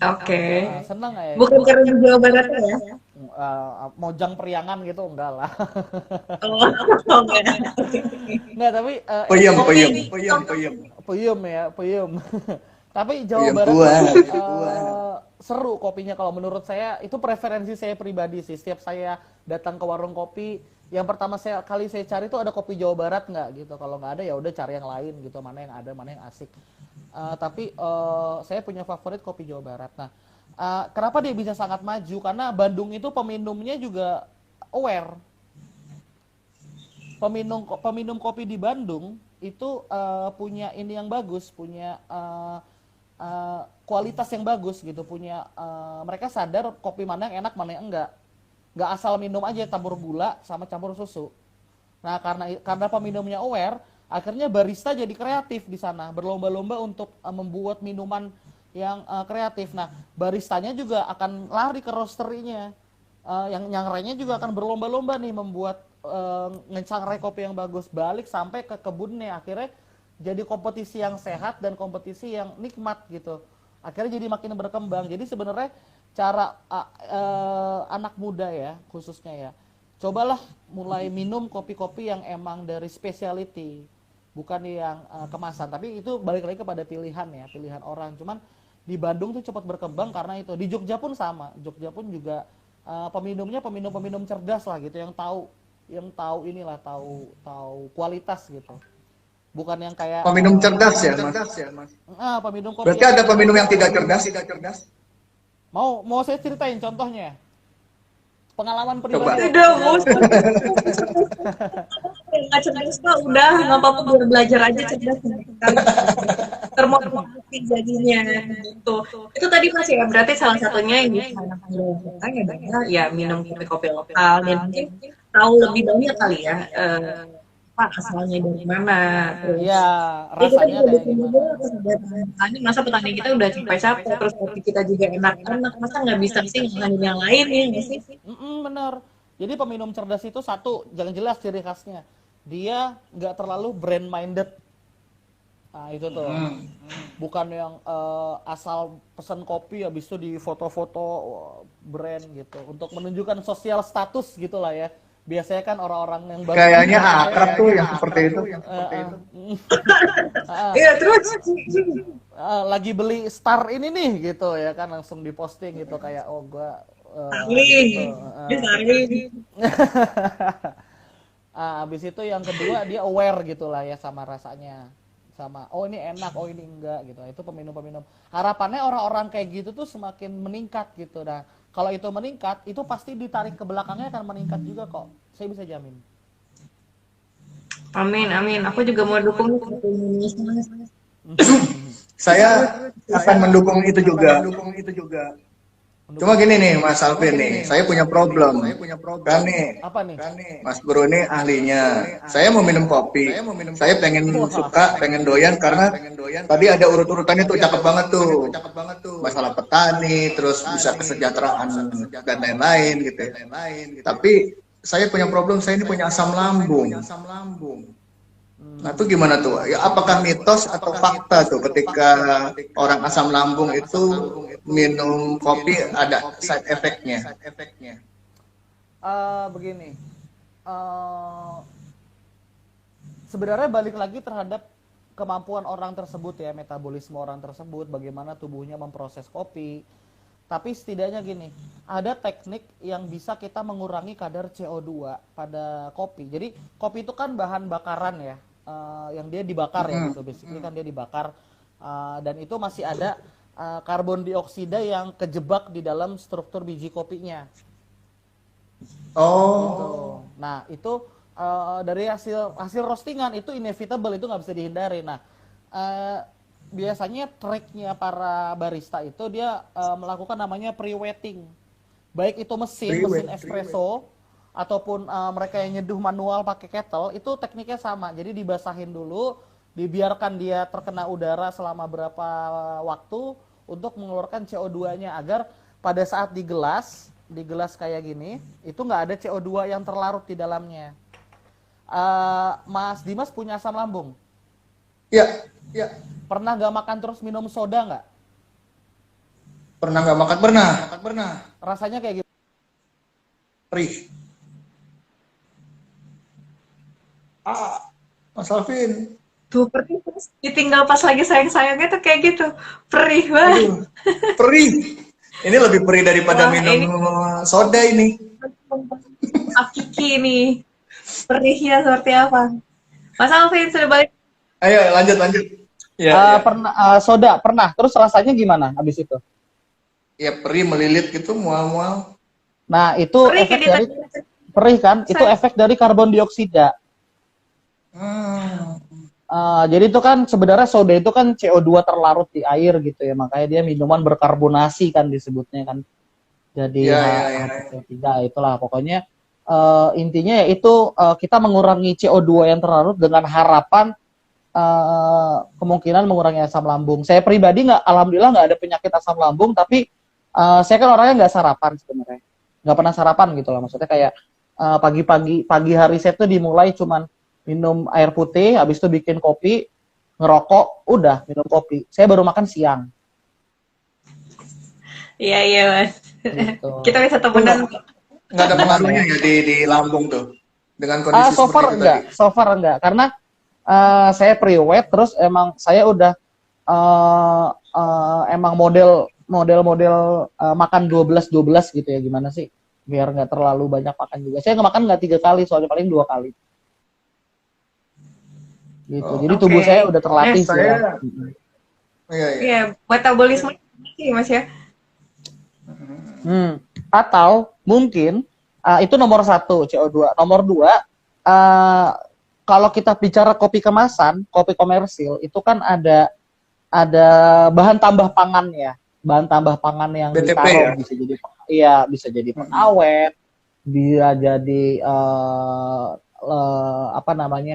Oke. Seneng ya. Bukan karena di Jawa Barat ya? Mojang Priangan gitu enggak lah. Oh, enggak. Enggak, tapi Peyem, Kopi. peyem. peyem ya, peyem. Tapi Jawa Peyem Barat kuat. itu, seru kopinya kalau menurut saya. Itu preferensi saya pribadi sih. Setiap saya datang ke warung kopi, yang pertama kali saya cari itu ada kopi Jawa Barat nggak gitu. Kalau nggak ada ya udah cari yang lain gitu. Mana yang ada, mana yang asik. Tapi saya punya favorit kopi Jawa Barat. Nah, kenapa dia bisa sangat maju? Karena Bandung itu peminumnya juga aware. Peminum kopi di Bandung itu punya ini yang bagus, punya kualitas yang bagus gitu, punya mereka sadar kopi mana yang enak, mana yang enggak asal minum aja campur gula sama campur susu. Nah, karena peminumnya aware, akhirnya barista jadi kreatif di sana, berlomba-lomba untuk membuat minuman yang kreatif. Nah, baristanya juga akan lari ke roasterinya, yang nyangrai juga akan berlomba-lomba nih membuat ngecangrai kopi yang bagus, balik sampai ke kebunnya. Akhirnya jadi kompetisi yang sehat dan kompetisi yang nikmat gitu. Akhirnya jadi makin berkembang. Jadi sebenarnya cara anak muda ya khususnya ya, cobalah mulai minum kopi-kopi yang emang dari specialty, bukan yang kemasan. Tapi itu balik lagi kepada pilihan ya, pilihan orang. Cuman di Bandung tuh cepat berkembang karena itu. Di Jogja pun sama. Jogja pun juga peminumnya peminum cerdas lah gitu, yang tahu inilah, tahu kualitas gitu. Bukan yang kayak Peminum cerdas ya, Mas. peminum kopi. Berarti ada peminum yang tidak cerdas? Mau saya ceritain contohnya. Pengalaman pribadi. Coba. Udah, mau nggak cerdas kok, udah nggak apa-apa, biar belajar aja cerdas. Termotivasi jadinya gitu. Itu tadi Mas ya, berarti salah satunya yang bisa anak muda adalah ya minum kopi-kopi lokal dan mungkin tahu lebih banyak kali ya apa asalnya dari mana. Terus Ya, ya kita rasanya juga kayak bikin gimana. juga petani, masa petani kita udah capek-capek, terus kopi kita juga enak-enak, masa nggak bisa sih ngalahin yang lain ya nggak sih? Bener. Jadi peminum cerdas itu satu, jangan jelas ciri khasnya. Dia nggak terlalu brand minded. Nah itu tuh. Bukan yang asal pesan kopi habis itu di foto-foto brand gitu. Untuk menunjukkan sosial status gitulah ya. Biasanya kan orang-orang yang baru Kayaknya akrab tuh yang seperti itu. Iya terus lagi beli Star ini nih gitu ya kan, langsung diposting gitu kayak oh gua Saling, saling. habis itu yang kedua dia aware gitulah ya sama rasanya, sama oh ini enak, oh ini enggak gitu. Itu peminum-peminum. Harapannya orang-orang kayak gitu tuh semakin meningkat gitu. Nah, kalau itu meningkat, itu pasti ditarik ke belakangnya akan meningkat juga kok. Saya bisa jamin. Amin, amin. Aku juga mau dukung kopi Indonesia. Saya akan mendukung itu juga. Cuma gini nih Mas Alvin nih, saya punya problem. Kan nih, Apa nih? Mas Bro ini ahlinya. Saya mau minum kopi. Saya pengen suka, pengen doyan karena tadi ada urut-urutannya tuh cakep banget tuh. Masalah petani, terus bisa kesejahteraan dan lain-lain gitu ya. Tapi saya punya problem, saya ini punya asam lambung. Nah, itu gimana tuh? Ya, apakah mitos atau fakta tuh ketika orang asam lambung itu minum kopi ada side effect-nya? Begini, eh, sebenarnya balik lagi terhadap kemampuan orang tersebut ya, metabolisme orang tersebut, bagaimana tubuhnya memproses kopi. Tapi setidaknya gini, ada teknik yang bisa kita mengurangi kadar CO2 pada kopi. Jadi kopi itu kan bahan bakaran ya, yang dia dibakar ya gitu. Basically kan dia dibakar, dan itu masih ada karbon dioksida yang kejebak di dalam struktur biji kopinya. Oh, Gitu. Nah itu dari hasil roastingan itu inevitable, itu nggak bisa dihindari. Nah biasanya triknya para barista itu dia melakukan namanya pre-wetting, baik itu mesin espresso ataupun mereka yang nyeduh manual pakai kettle, itu tekniknya sama. Jadi dibasahin dulu, dibiarkan dia terkena udara selama berapa waktu untuk mengeluarkan CO2-nya, agar pada saat di gelas kayak gini itu nggak ada CO2 yang terlarut di dalamnya. Mas Dimas punya asam lambung? ya, ya. Pernah nggak makan terus minum soda nggak? Pernah nggak makan? Pernah. Rasanya kayak gitu. Perih. Mas Alvin. Tuh perih terus ditinggal pas lagi sayang-sayangnya tuh kayak gitu. Perih banget. Aduh, perih. Ini lebih perih daripada Wah, minum ini soda ini. hakiki nih. Perihnya seperti apa? Mas Alvin sudah balik. Ayo lanjut. Ya. Pernah soda pernah. Terus rasanya gimana habis itu? Ya perih melilit gitu, mual-mual. Nah itu Perih efek kayak dari perih kan? Itu efek dari karbon dioksida. Jadi itu kan sebenarnya soda itu kan CO2 terlarut di air gitu ya, makanya dia minuman berkarbonasi kan disebutnya kan. Jadi H3 itulah pokoknya, intinya yaitu kita mengurangi CO2 yang terlarut dengan harapan kemungkinan mengurangi asam lambung. Saya pribadi alhamdulillah nggak ada penyakit asam lambung, tapi saya kan orangnya nggak sarapan sebenarnya, nggak pernah sarapan gitu lah. Maksudnya kayak pagi hari saya tuh dimulai cuman minum air putih, habis itu bikin kopi, ngerokok, udah minum kopi. Saya baru makan siang. Iya Mas. Gitu. Kita bisa temenan. Nggak ada pengaruhnya ya di lambung tuh dengan kondisi So far seperti itu enggak, tadi. so far enggak, karena saya pre-wet, terus emang saya udah emang model makan 12 gitu ya, gimana sih biar nggak terlalu banyak makan juga. Saya makan nggak 3 kali, soalnya paling 2 kali. Gitu. Jadi tubuh saya udah terlatih sih. Iya, metabolisme sih Mas ya. Atau mungkin itu nomor 1 CO2. Nomor 2, kalau kita bicara kopi kemasan, kopi komersil itu kan ada bahan tambah pangan ya, bahan tambah pangan yang BTP ditaruh, ya? bisa jadi pengawet, bisa jadi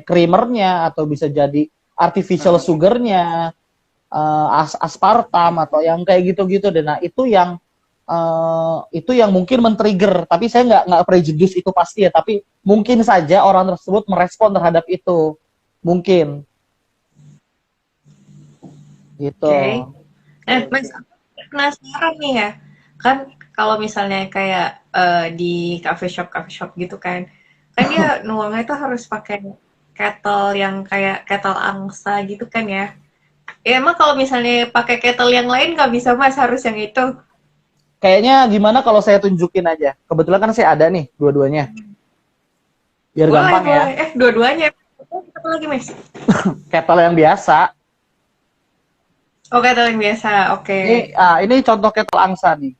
creamernya, atau bisa jadi artificial sugarnya, aspartam atau yang kayak gitu-gitu deh. Nah itu yang mungkin men-trigger, tapi saya nggak prejudice itu pasti ya, tapi mungkin saja orang tersebut merespon terhadap itu, mungkin gitu. Mas, penasaran nih ya, kan kalau misalnya kayak di coffee shop gitu kan dia nuangnya itu harus pakai kettle yang kayak kettle angsa gitu kan ya. Ya emang kalau misalnya pakai kettle yang lain nggak bisa Mas, harus yang itu. Kayaknya gimana kalau saya tunjukin aja? Kebetulan kan saya ada nih dua-duanya. Biar gampang ya. Dua-duanya. Apa lagi Mas? Kettle yang biasa. Oh, kettle yang biasa. Oke. Ini contoh kettle angsa nih.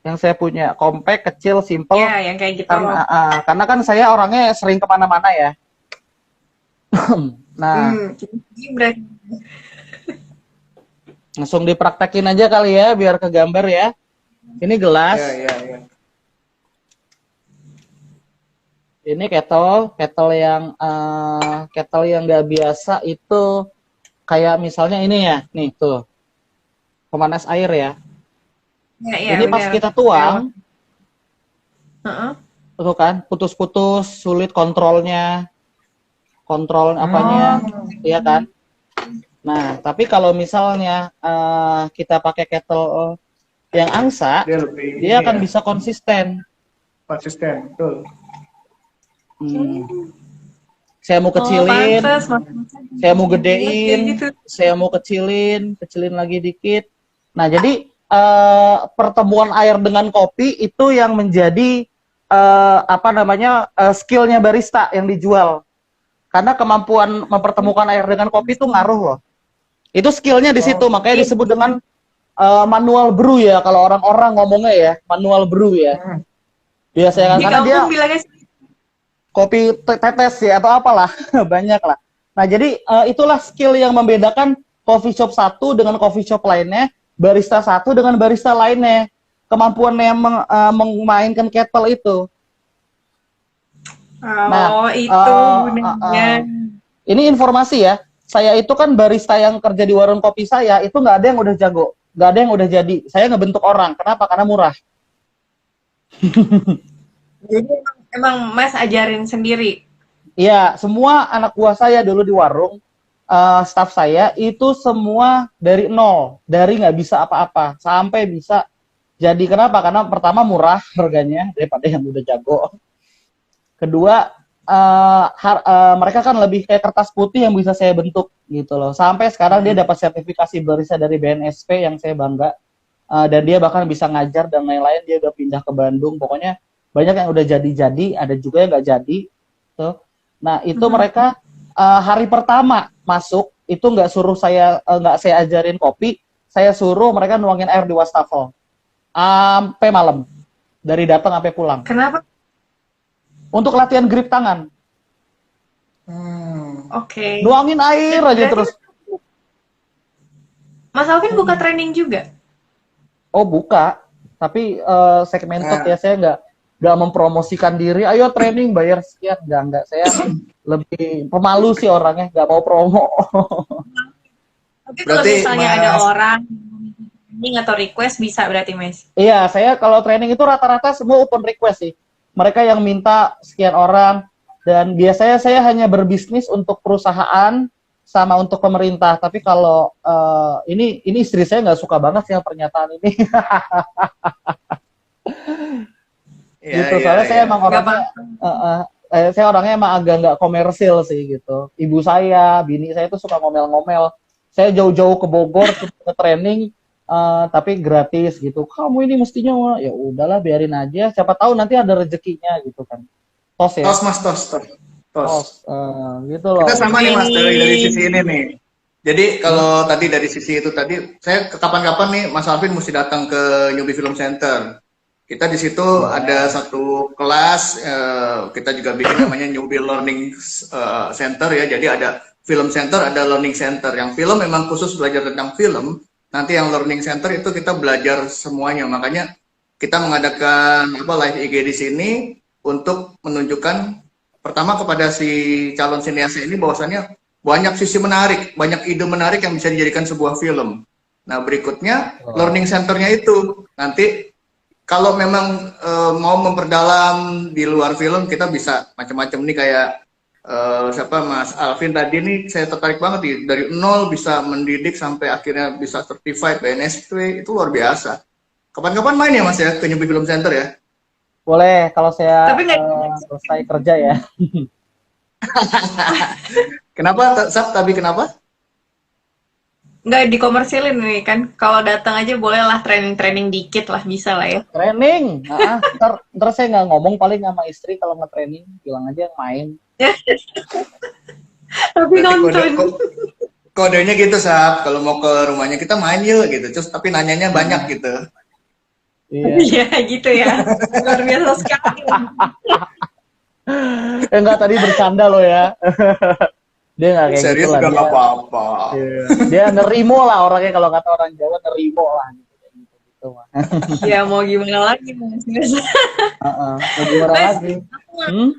Yang saya punya, compact, kecil, simple. Iya, yang kayak gitu. Karena kan saya orangnya sering kemana-mana ya. Nah, langsung dipraktekin aja kali ya, biar kegambar ya. Ini gelas. Iya. Ini kettle yang nggak biasa itu kayak misalnya ini ya, nih tuh pemanas air ya. Iya, Ini pas benar. kita tuang, Heeh. tuh kan putus-putus, sulit kontrolnya, kontrol apanya, iya kan? Nah, tapi kalau misalnya kita pakai kettle yang angsa, Dia lebih dia ini akan ya, bisa konsisten. konsisten, betul. Saya mau kecilin, pantes, saya mau kayak gedein, gitu. saya mau kecilin lagi dikit. Nah, jadi pertemuan air dengan kopi itu yang menjadi skillnya barista yang dijual. Karena kemampuan mempertemukan air dengan kopi itu ngaruh loh. Itu skillnya di situ, makanya disebut dengan manual brew ya. Kalau orang-orang ngomongnya ya, manual brew ya. Biasanya kan, Di karena dia kampung bilangnya kopi tetes ya atau apalah banyak lah. Nah jadi itulah skill yang membedakan coffee shop satu dengan coffee shop lainnya, barista satu dengan barista lainnya, kemampuannya memainkan kettle itu. Nah itu gunanya. ini informasi ya, saya itu kan barista yang kerja di warung kopi saya itu nggak ada yang udah jago, nggak ada yang udah jadi. Saya ngebentuk orang, kenapa? Karena murah. Jadi emang Mas ajarin sendiri. Iya, semua anak buah saya dulu di warung, staff saya itu semua dari nol, dari nggak bisa apa-apa sampai bisa jadi. Kenapa? Karena pertama murah harganya daripada yang udah jago. Kedua, mereka kan lebih kayak kertas putih yang bisa saya bentuk gitu loh. Sampai sekarang dia dapat sertifikasi barista dari BNSP yang saya bangga. Dan dia bahkan bisa ngajar dan lain-lain. Dia udah pindah ke Bandung. Pokoknya banyak yang udah jadi-jadi, ada juga yang nggak jadi. Tuh. Nah itu mereka hari pertama masuk itu nggak saya ajarin kopi, saya suruh mereka nuangin air di wastafel sampai malam, dari datang sampai pulang. Kenapa? Untuk latihan grip tangan. Oke. Nuangin air aja terus. Mas Alvin buka training juga? Oh buka, tapi segmented ya, saya nggak mempromosikan diri. Ayo training bayar sekian, nggak. Saya lebih pemalu sih orangnya, nggak mau promo. Tapi kalau Berarti, misalnya Mas, ada orang training atau request bisa berarti Mas? Iya, saya kalau training itu rata-rata semua open request sih. Mereka yang minta sekian orang, dan biasanya saya hanya berbisnis untuk perusahaan sama untuk pemerintah. Tapi kalau ini istri saya nggak suka banget sih yang pernyataan ini. Gitu, soalnya saya emang orangnya, saya orangnya emang agak nggak komersil sih gitu. Ibu saya, bini saya tuh suka ngomel-ngomel. Saya jauh-jauh ke Bogor ke training, tapi gratis gitu. Kamu ini mestinya, ya udahlah biarin aja. Siapa tahu nanti ada rezekinya gitu kan. Tos ya. Tos Mas, tos. Gitu loh. Kita sama nih Mas dari sisi ini nih. Jadi kalau tadi dari sisi itu tadi, saya kapan-kapan nih Mas Alvin mesti datang ke Newbie Film Center. Kita di situ ada satu kelas, kita juga bikin namanya Newbie Learning Center ya. Jadi ada film center, ada learning center. Yang film memang khusus belajar tentang film. Nanti yang learning center itu kita belajar semuanya. Makanya kita mengadakan live IG di sini untuk menunjukkan pertama kepada si calon sineas ini bahwasannya banyak sisi menarik, banyak ide menarik yang bisa dijadikan sebuah film. Nah berikutnya learning centernya itu nanti kalau memang mau memperdalam di luar film, kita bisa macam-macam nih kayak siapa Mas Alvin tadi nih, saya tertarik banget nih, dari nol bisa mendidik sampai akhirnya bisa certified BNSP, itu luar biasa. Kapan-kapan main ya Mas ya ke Newbie Film Center ya? Boleh, kalau saya Tapi selesai kerja ya. Kenapa, Sab, tapi kenapa? Nggak dikomersilin nih kan, kalau datang aja bolehlah training dikit lah, bisa lah ya. Training, ntar saya nggak ngomong, paling sama istri kalau nge-training, bilang aja yang main. Tapi nonton. Kodenya gitu Sab, kalau mau ke rumahnya kita main yuk gitu, terus tapi nanyanya banyak gitu. Iya gitu ya, luar biasa sekali. Enggak, tadi bercanda loh ya. Dia nggak kayak serius gitu lah. Serius apa-apa. Dia nerimo lah orangnya, kalau kata orang Jawa nerimo lah. Gitu. itu mah. Ya mau gimana lagi Mas. Heeh, mau gimana Mas, lagi? Hmm?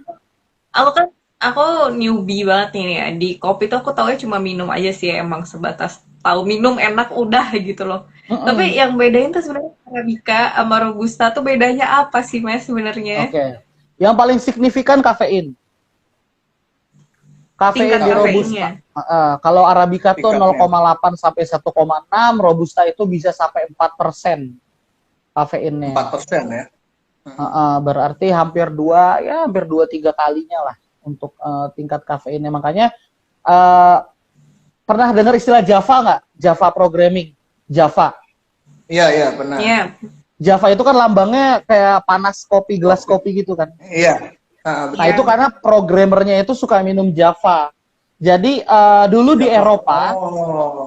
aku kan aku newbie banget nih ya. Di kopi tuh aku taunya cuma minum aja sih emang sebatas tahu minum enak udah gitu loh. Tapi Mm-mm. yang bedain tuh sebenarnya Arabica sama Robusta tuh bedanya apa sih Mas sebenarnya? Oke. Yang paling signifikan kafein. Tingkat Kafein di kafeinnya. Robusta. Kalau Arabica tuh tingkatnya. 0,8 sampai 1,6, Robusta itu bisa sampai 4% kafeinnya. 4% ya. Berarti hampir dua tiga kalinya lah untuk tingkat kafeinnya. Makanya eh, pernah dengar istilah Java nggak? Java programming. Java. Iya, iya, benar. Iya. Java itu kan lambangnya kayak panas kopi, gelas kopi gitu kan. Iya. Nah, Betul. itu karena programmernya itu suka minum Java. Jadi dulu di Eropa, Oh.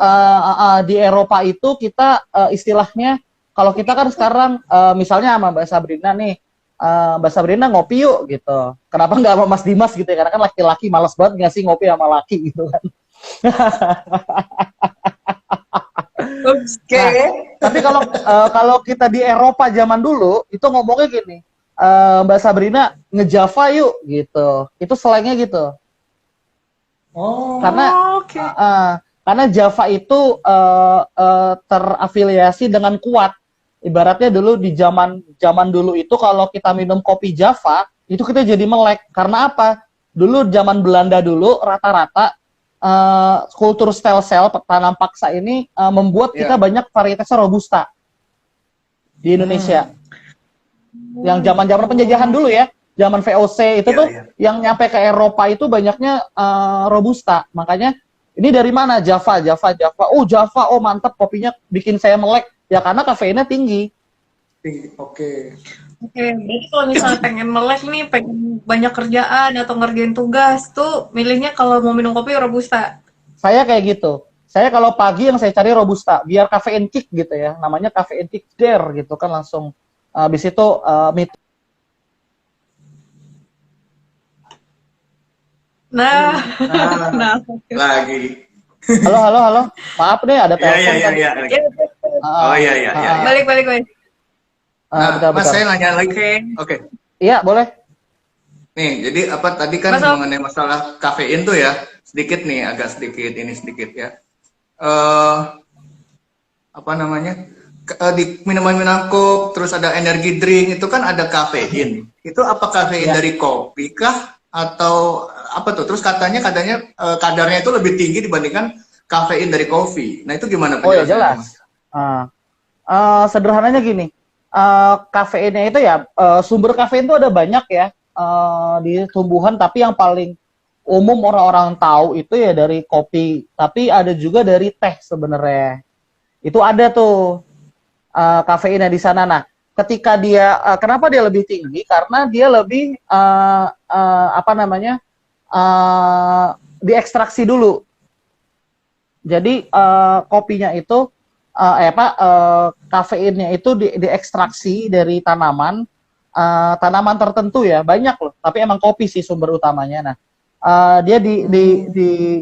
di Eropa itu kita istilahnya kalau kita kan sekarang misalnya sama Mbak Sabrina nih, Mbak Sabrina ngopi yuk gitu. Kenapa nggak sama Mas Dimas gitu ya? Karena kan laki-laki malas banget nggak sih ngopi sama laki gitu kan. Oke. Nah, tapi kalau kita di Eropa zaman dulu itu ngomongnya gini, Mbak Sabrina ngejava yuk gitu. Itu slangnya gitu. Oh. Karena Oke. karena Java itu terafiliasi dengan kuat. Ibaratnya dulu di zaman dulu itu kalau kita minum kopi Java itu kita jadi melek. Karena apa? Dulu zaman Belanda dulu rata-rata kultur stem cell tanam paksa ini membuat kita Iya. banyak varietas robusta di Indonesia. Yang zaman-zaman penjajahan dulu ya, zaman VOC itu Iya, tuh iya. yang nyampe ke Eropa itu banyaknya robusta. Makanya ini dari mana? Java. Oh Java, oh mantap kopinya bikin saya melek. Ya karena kafeinnya tinggi. Oke. Oke, berarti kalau misalnya pengen melek nih, pengen banyak kerjaan atau ngerjain tugas tuh milihnya kalau mau minum kopi Robusta. Saya kayak gitu. Saya kalau pagi yang saya cari robusta, biar kafein kick gitu ya. Namanya kafein kick there gitu kan langsung. Habis itu Nah, Nah, nah. lagi. halo. Maaf nih ada Iya, telepon iya, iya, kan. iya. Ya, Oh, iya, iya, iya. Iya. balik, balik, balik. Nah, Bentar, Mas, bentar. saya nanya lagi. Oke. Oke. Iya, boleh. Nih, jadi apa tadi kan Mas, mengenai masalah kafein tuh ya, sedikit nih, agak sedikit, ini sedikit ya. Eh, apa namanya? Di minuman-minuman kok, terus ada energi drink, itu kan ada kafein. Itu apa kafein Ya. dari kopi kah? Atau apa tuh? Terus katanya kadarnya itu lebih tinggi dibandingkan kafein dari kopi. Nah, itu gimana Oh ya penjelasannya, jelas. Mas? Sederhananya gini, kafeinnya itu ya sumber kafein itu ada banyak ya di tumbuhan, tapi yang paling umum orang-orang tahu itu ya dari kopi, tapi ada juga dari teh sebenarnya. Itu ada tuh kafeinnya di sana. Nah, ketika dia kenapa dia lebih tinggi? Karena dia lebih apa namanya diekstraksi dulu. Jadi kopinya itu kafeinnya itu diekstraksi dari tanaman tertentu ya, banyak loh. Tapi emang kopi sih sumber utamanya. Nah, dia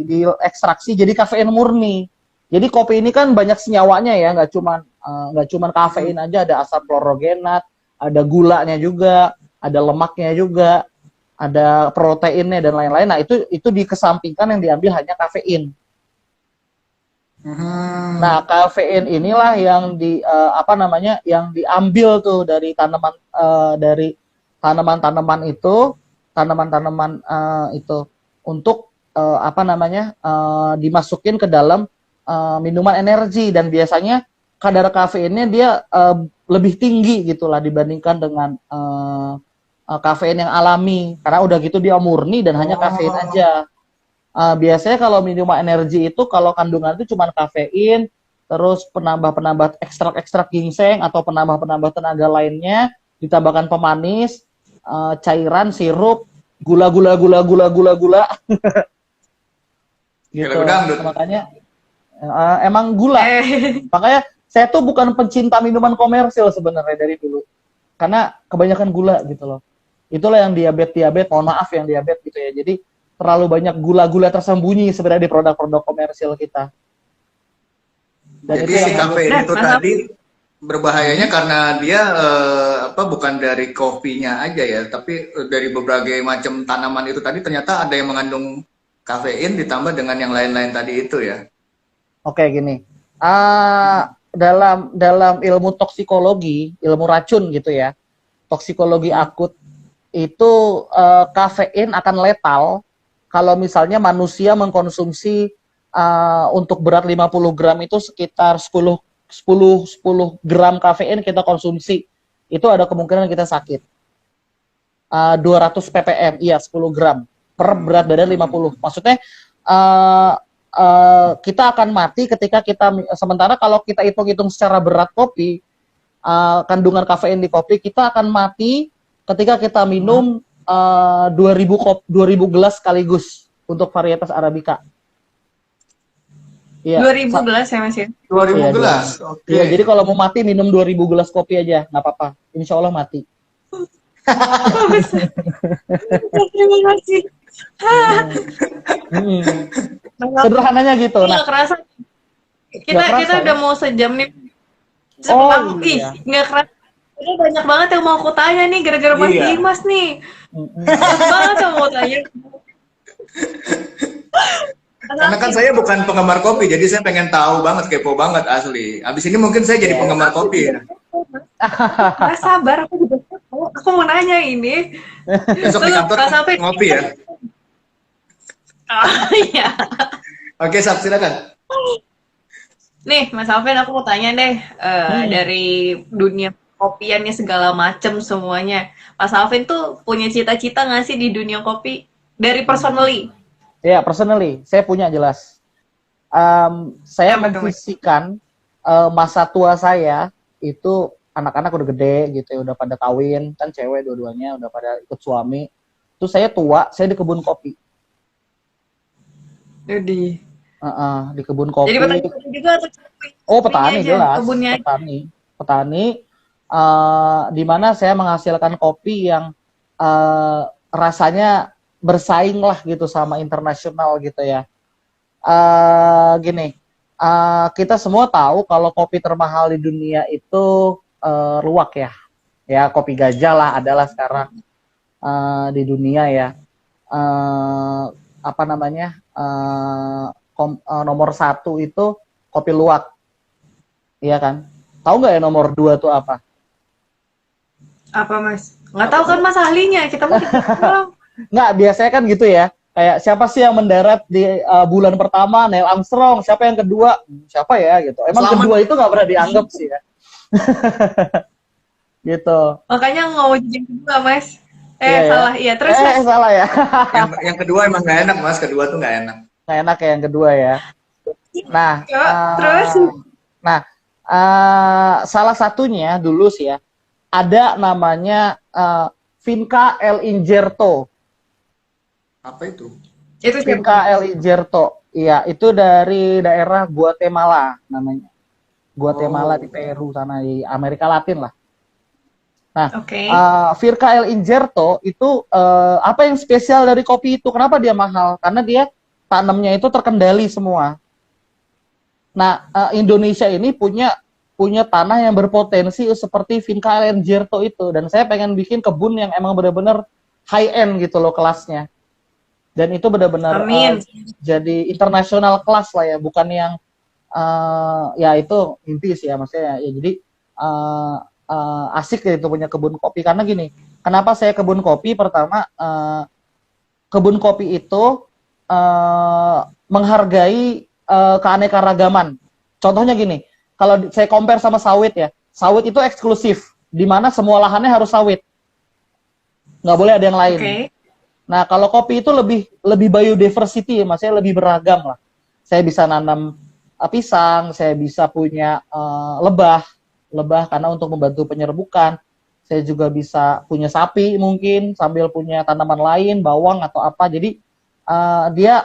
diekstraksi jadi kafein murni. Jadi kopi ini kan banyak senyawanya ya, nggak cuman kafein aja, ada asam klorogenat, ada gulanya juga, ada lemaknya juga, ada proteinnya dan lain-lain. Nah, itu dikesampingkan yang diambil hanya kafein. Nah, kafein inilah yang yang diambil tuh dari tanaman-tanaman itu, untuk dimasukin ke dalam minuman energi, dan biasanya kadar kafeinnya dia lebih tinggi gitulah dibandingkan dengan kafein yang alami, karena udah gitu dia murni dan hanya kafein aja. Biasanya kalau minuman energi itu kalau kandungan itu cuma kafein, terus penambah-penambah ekstrak-ekstrak ginseng atau penambah-penambah tenaga lainnya, ditambahkan pemanis, cairan, sirup, gula. Gitu. Makanya emang gula. Makanya saya tuh bukan pencinta minuman komersil sebenarnya dari dulu. Karena kebanyakan gula gitu loh. Itulah yang diabetes, mohon maaf yang diabetes gitu ya. Jadi terlalu banyak gula-gula tersembunyi sebenarnya di produk-produk komersil kita. Dan jadi si kafein itu tadi berbahayanya karena dia bukan dari kopinya aja ya, tapi dari berbagai macam tanaman itu tadi ternyata ada yang mengandung kafein ditambah dengan yang lain-lain tadi itu ya. Oke, gini. Dalam ilmu toksikologi, ilmu racun gitu ya, toksikologi akut itu kafein akan letal kalau misalnya manusia mengkonsumsi untuk berat 50 gram itu sekitar 10 gram kafein kita konsumsi, itu ada kemungkinan kita sakit. 200 ppm, iya 10 gram per berat badan 50. Maksudnya kita akan mati ketika kita, sementara kalau kita hitung-hitung secara berat kopi, kandungan kafein di kopi, kita akan mati ketika kita minum 2000 gelas sekaligus untuk varietas Arabica. Iya. 2000 gelas ya Mas ya? 2000 Iya, gelas, oke. Iya, jadi kalau mau mati minum 2000 gelas kopi aja, nggak apa-apa. Insya Allah mati. Terima kasih. Sederhananya gitu. Nggak kerasa. Kita udah mau sejam nih. Iya. Nggak kerasa. Ini banyak banget yang mau aku tanya nih gara-gara Mas Dimas nih. Banyak banget yang mau tanya. Karena kan saya bukan penggemar kopi, jadi saya pengen tahu banget, kepo banget asli. Abis ini mungkin saya jadi penggemar kopi ya. Nggak sabar, aku juga tahu. Aku mau nanya ini. Besok di kantor ngopi ya. Oh iya. Oke, Sab, silakan. Nih, Mas Alvin, aku mau tanya deh, dari dunia kopiannya segala macem semuanya. Mas Alvin tuh punya cita-cita nggak sih di dunia kopi? Dari personally? Ya, personally, saya punya jelas. Saya memvisikan masa tua saya itu anak-anak udah gede gitu ya, udah pada kawin, kan cewek dua-duanya udah pada ikut suami. Terus saya tua, saya di kebun kopi. Jadi Di kebun kopi. Jadi petani juga atau petani aja, jelas. kebunnya Petani. Di mana saya menghasilkan kopi yang rasanya bersaing lah gitu sama internasional gitu ya. Gini, kita semua tahu kalau kopi termahal di dunia itu luwak ya. Ya, kopi gajah lah adalah sekarang di dunia ya. Apa namanya? Nomor 1 itu kopi luwak. Iya kan? Tahu nggak ya nomor 2 tuh apa? Apa Mas? Nggak tahu kan Mas ahlinya, kita mau Nggak, biasanya kan gitu ya. Kayak siapa sih yang mendarat di bulan pertama? Neil Armstrong. Siapa yang kedua? Siapa ya gitu. Emang kedua itu nggak pernah dianggap sih ya. Gitu. Makanya nggak mau jadi kedua Mas. Salah. Iya, terus Mas. Salah ya. yang kedua emang nggak enak Mas, kedua tuh nggak enak. Nggak enak ya yang kedua ya. Nah, terus. Nah, salah satunya dulu sih ya, ada namanya Finca El Injerto. Apa itu? Itu Finca El Injerto. Iya, itu dari daerah Guatemala namanya. Guatemala di Peru sana, di Amerika Latin lah. Nah, Finca El Injerto itu apa yang spesial dari kopi itu? Kenapa dia mahal? Karena dia tanamnya itu terkendali semua. Nah, Indonesia ini punya tanah yang berpotensi seperti Finca El Injerto itu, dan saya pengen bikin kebun yang emang benar-benar high end gitu loh kelasnya. Dan itu benar-benar jadi internasional kelas lah ya, bukan yang ya itu mimpi sih ya maksudnya ya. Jadi asik gitu punya kebun kopi karena gini. Kenapa saya kebun kopi? Pertama, kebun kopi itu menghargai keanekaragaman. Contohnya gini, kalau saya compare sama sawit ya, sawit itu eksklusif, di mana semua lahannya harus sawit, nggak boleh ada yang lain. Nah, kalau kopi itu lebih biodiversity, maksudnya lebih beragam lah. Saya bisa nanam pisang, saya bisa punya lebah karena untuk membantu penyerbukan. Saya juga bisa punya sapi mungkin sambil punya tanaman lain, bawang atau apa. Jadi dia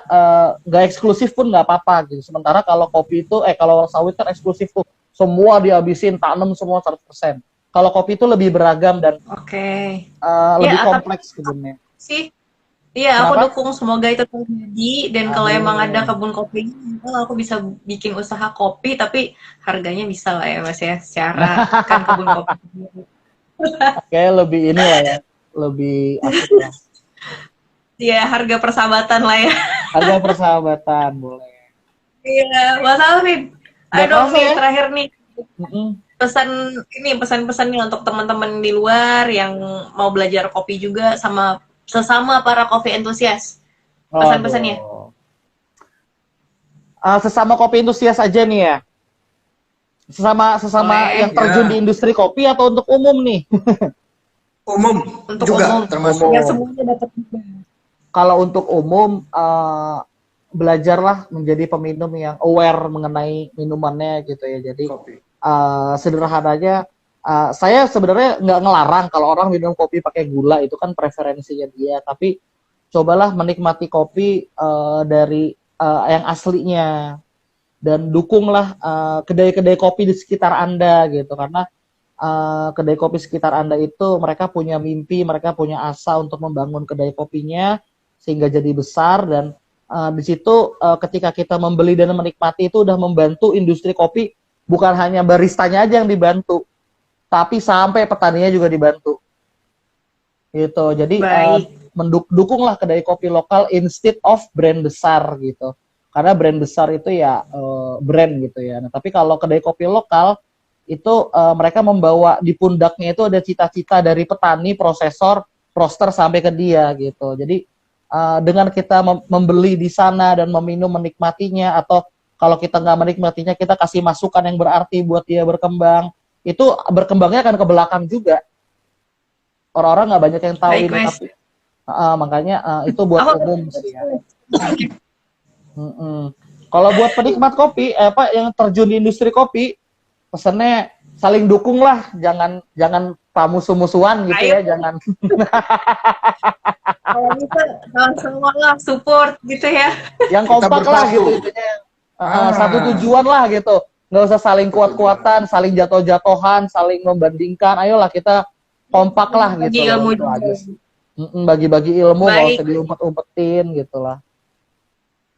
nggak eksklusif pun nggak apa-apa gitu. Sementara kalau kopi itu, kalau sawit kan eksklusif tuh, semua dihabisin, tanam semua 100%. Kalau kopi itu lebih beragam dan lebih kompleks kebunnya. Sih, Iya, aku Kenapa? dukung semoga itu terjadi dan kalau emang ada Amin. kebun kopi, aku bisa bikin usaha kopi tapi harganya bisa lah ya Mas ya, secara kan kebun kopi. Kayak lebih inilah ya, lebih asik lah. Iya, harga persahabatan lah ya. Harga persahabatan boleh. Iya, Mas Alvin. Ayo Nggak dong kerasa nih ya? terakhir nih Mm-mm. pesan pesan-pesan nih untuk teman-teman di luar yang mau belajar kopi juga sama sesama para kopi entusias. Pesan-pesannya. Aduh. Sesama kopi entusias aja nih ya. Sesama sesama yang Boleh terjun di Ya, industri kopi atau untuk umum nih? umum untuk umum juga termasuk. yang Umum. semuanya dapat juga. Kalau untuk umum, belajarlah menjadi peminum yang aware mengenai minumannya gitu ya. Jadi Kopi. sederhananya, saya sebenarnya nggak ngelarang kalau orang minum kopi pakai gula, itu kan preferensinya dia. Tapi cobalah menikmati kopi dari yang aslinya, dan dukunglah kedai-kedai kopi di sekitar Anda gitu, karena kedai kopi sekitar Anda itu mereka punya mimpi, mereka punya asa untuk membangun kedai kopinya sehingga jadi besar, dan di situ ketika kita membeli dan menikmati itu udah membantu industri kopi, bukan hanya baristanya aja yang dibantu, tapi sampai petaninya juga dibantu. Gitu. Jadi Baik. mendukunglah kedai kopi lokal instead of brand besar gitu. Karena brand besar itu ya brand gitu ya. Nah, tapi kalau kedai kopi lokal itu mereka membawa di pundaknya itu ada cita-cita dari petani, prosesor, roaster sampai ke dia gitu. Jadi dengan kita membeli di sana dan meminum menikmatinya, atau kalau kita nggak menikmatinya kita kasih masukan yang berarti buat dia berkembang, itu berkembangnya akan ke belakang juga. Orang-orang nggak banyak yang tahu Baik, ini, Mas. tapi makanya itu buat Aku umum sih ya. Mm-mm. Kalau buat penikmat kopi, apa yang terjun di industri kopi, pesannya saling dukung lah, jangan jangan musuh-musuhan gitu ayo ya, jangan kalau bisa semua lah support gitu ya. yang Kita kompak lah bersatu. gitu intinya. Satu Ah, tujuan lah gitu, nggak usah saling betul juga. kuat-kuatan, saling jatuh-jatuhan, saling membandingkan. Ayolah kita kompak lah Bagi gitu loh, ilmu itu juga. aja sih. Bagi-bagi ilmu, nggak Baik. usah diumpet-umpetin gitu lah.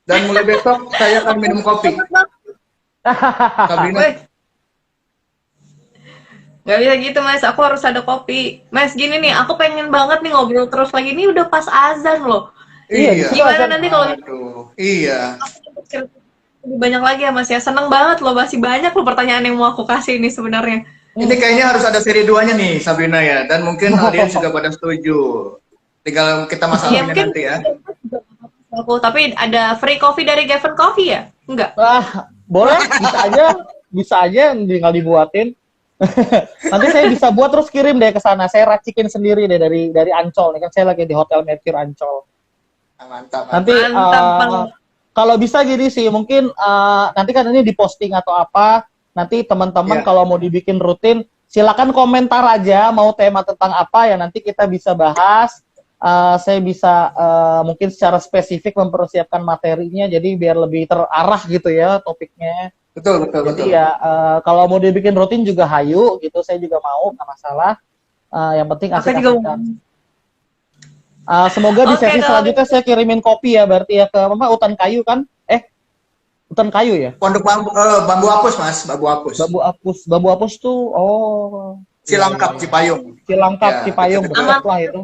Dan mulai besok saya akan minum kopi. Sabrina, Weh, nggak bisa gitu Mas, aku harus ada kopi. Mas, gini nih, aku pengen banget nih ngobrol terus lagi. Ini udah pas azan loh. Iya, iya. justru Gimana azan. nanti kalau Aduh, iya. cerita lebih banyak lagi ya Mas ya? Seneng banget loh, masih banyak loh pertanyaan yang mau aku kasih ini sebenarnya. Ini kayaknya harus ada seri 2-nya nih, Sabrina ya. Dan mungkin audiens juga pada setuju. Tinggal kita Iya masalahinnya mungkin nanti ya. aku, tapi ada free coffee dari Gavin Coffee ya? Enggak. Boleh, bisa aja tinggal dibuatin. Nanti saya bisa buat terus kirim deh ke sana. Saya racikin sendiri deh dari Ancol. Nih kan saya lagi di Hotel Mercure Ancol. Ah, mantap, Nanti mantap. Mantap banget. kalau bisa gini sih, mungkin nanti kan ini diposting atau apa. Nanti teman-teman Ya. kalau mau dibikin rutin, silakan komentar aja mau tema tentang apa ya, nanti kita bisa bahas. Saya bisa mungkin secara spesifik mempersiapkan materinya, jadi biar lebih terarah gitu ya topiknya. Betul, betul, betul. Jadi ya kalau mau dibikin rutin juga hayu gitu, saya juga mau, nggak masalah. Yang penting Aku juga asik-asikan. Semoga di Oke, sesi kalau selanjutnya saya kirimin kopi ya, berarti ya ke apa, Hutan Kayu kan? Hutan Kayu ya? Pondok bambu apus, Mas, bambu apus. Bambu apus tuh, oh. Cilangkap, Cipayung. Cilangkap, Ya, Cipayung, dekat-dekat. dekat lah itu.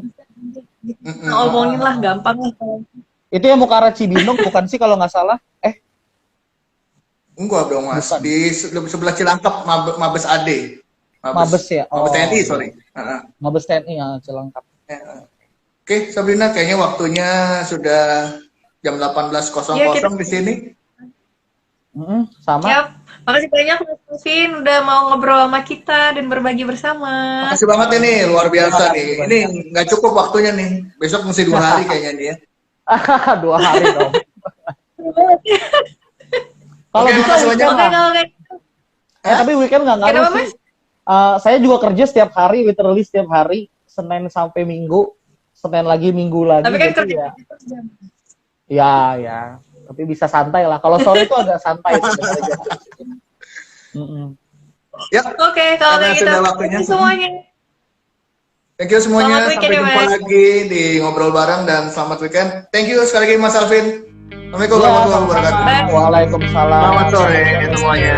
ngomongin lah gampang lah. Itu yang mau ke arah Cibinong bukan sih kalau nggak salah? Enggak dong, Mas. Bukan. Di sebelah Cilangkap, Mabes AD. Mabes ya? Mabes Oh, TNI, iya. sorry. Mabes TNI ya, Cilangkap. Oke, Sabrina, kayaknya waktunya sudah jam 18.00 Iya, kita- di sini. Sama. Siap. Makasih banyak Mas Alvin udah mau ngobrol sama kita dan berbagi bersama. Makasih banget ini, luar biasa Terima nih. kasih Ini nggak cukup waktunya nih. Besok mesti 2 hari kayaknya nih ya. 2 hari dong. Kalau Oke, bisa makasih weekend banyak. Oke, lah. kalau kayak Tapi weekend nggak ngaruh Kenapa, sih. Mas? Saya juga kerja setiap hari, literally setiap hari, Senin sampai Minggu, Senin lagi, Minggu lagi. tapi kan jadi kerja ya. Tapi bisa santai lah. Kalau sore itu agak santai sebenarnya. Ya, Oke, kalau Karena kayak gitu sudah waktunya. semuanya. Thank you semuanya. Selamat weekend Sampai ya, jumpa Mas. lagi di Ngobrol Bareng dan selamat weekend. Thank you sekali lagi Mas Alvin. Assalamualaikum Ya, warahmatullahi wabarakatuh. sama-sama. Waalaikumsalam. Selamat sore semuanya.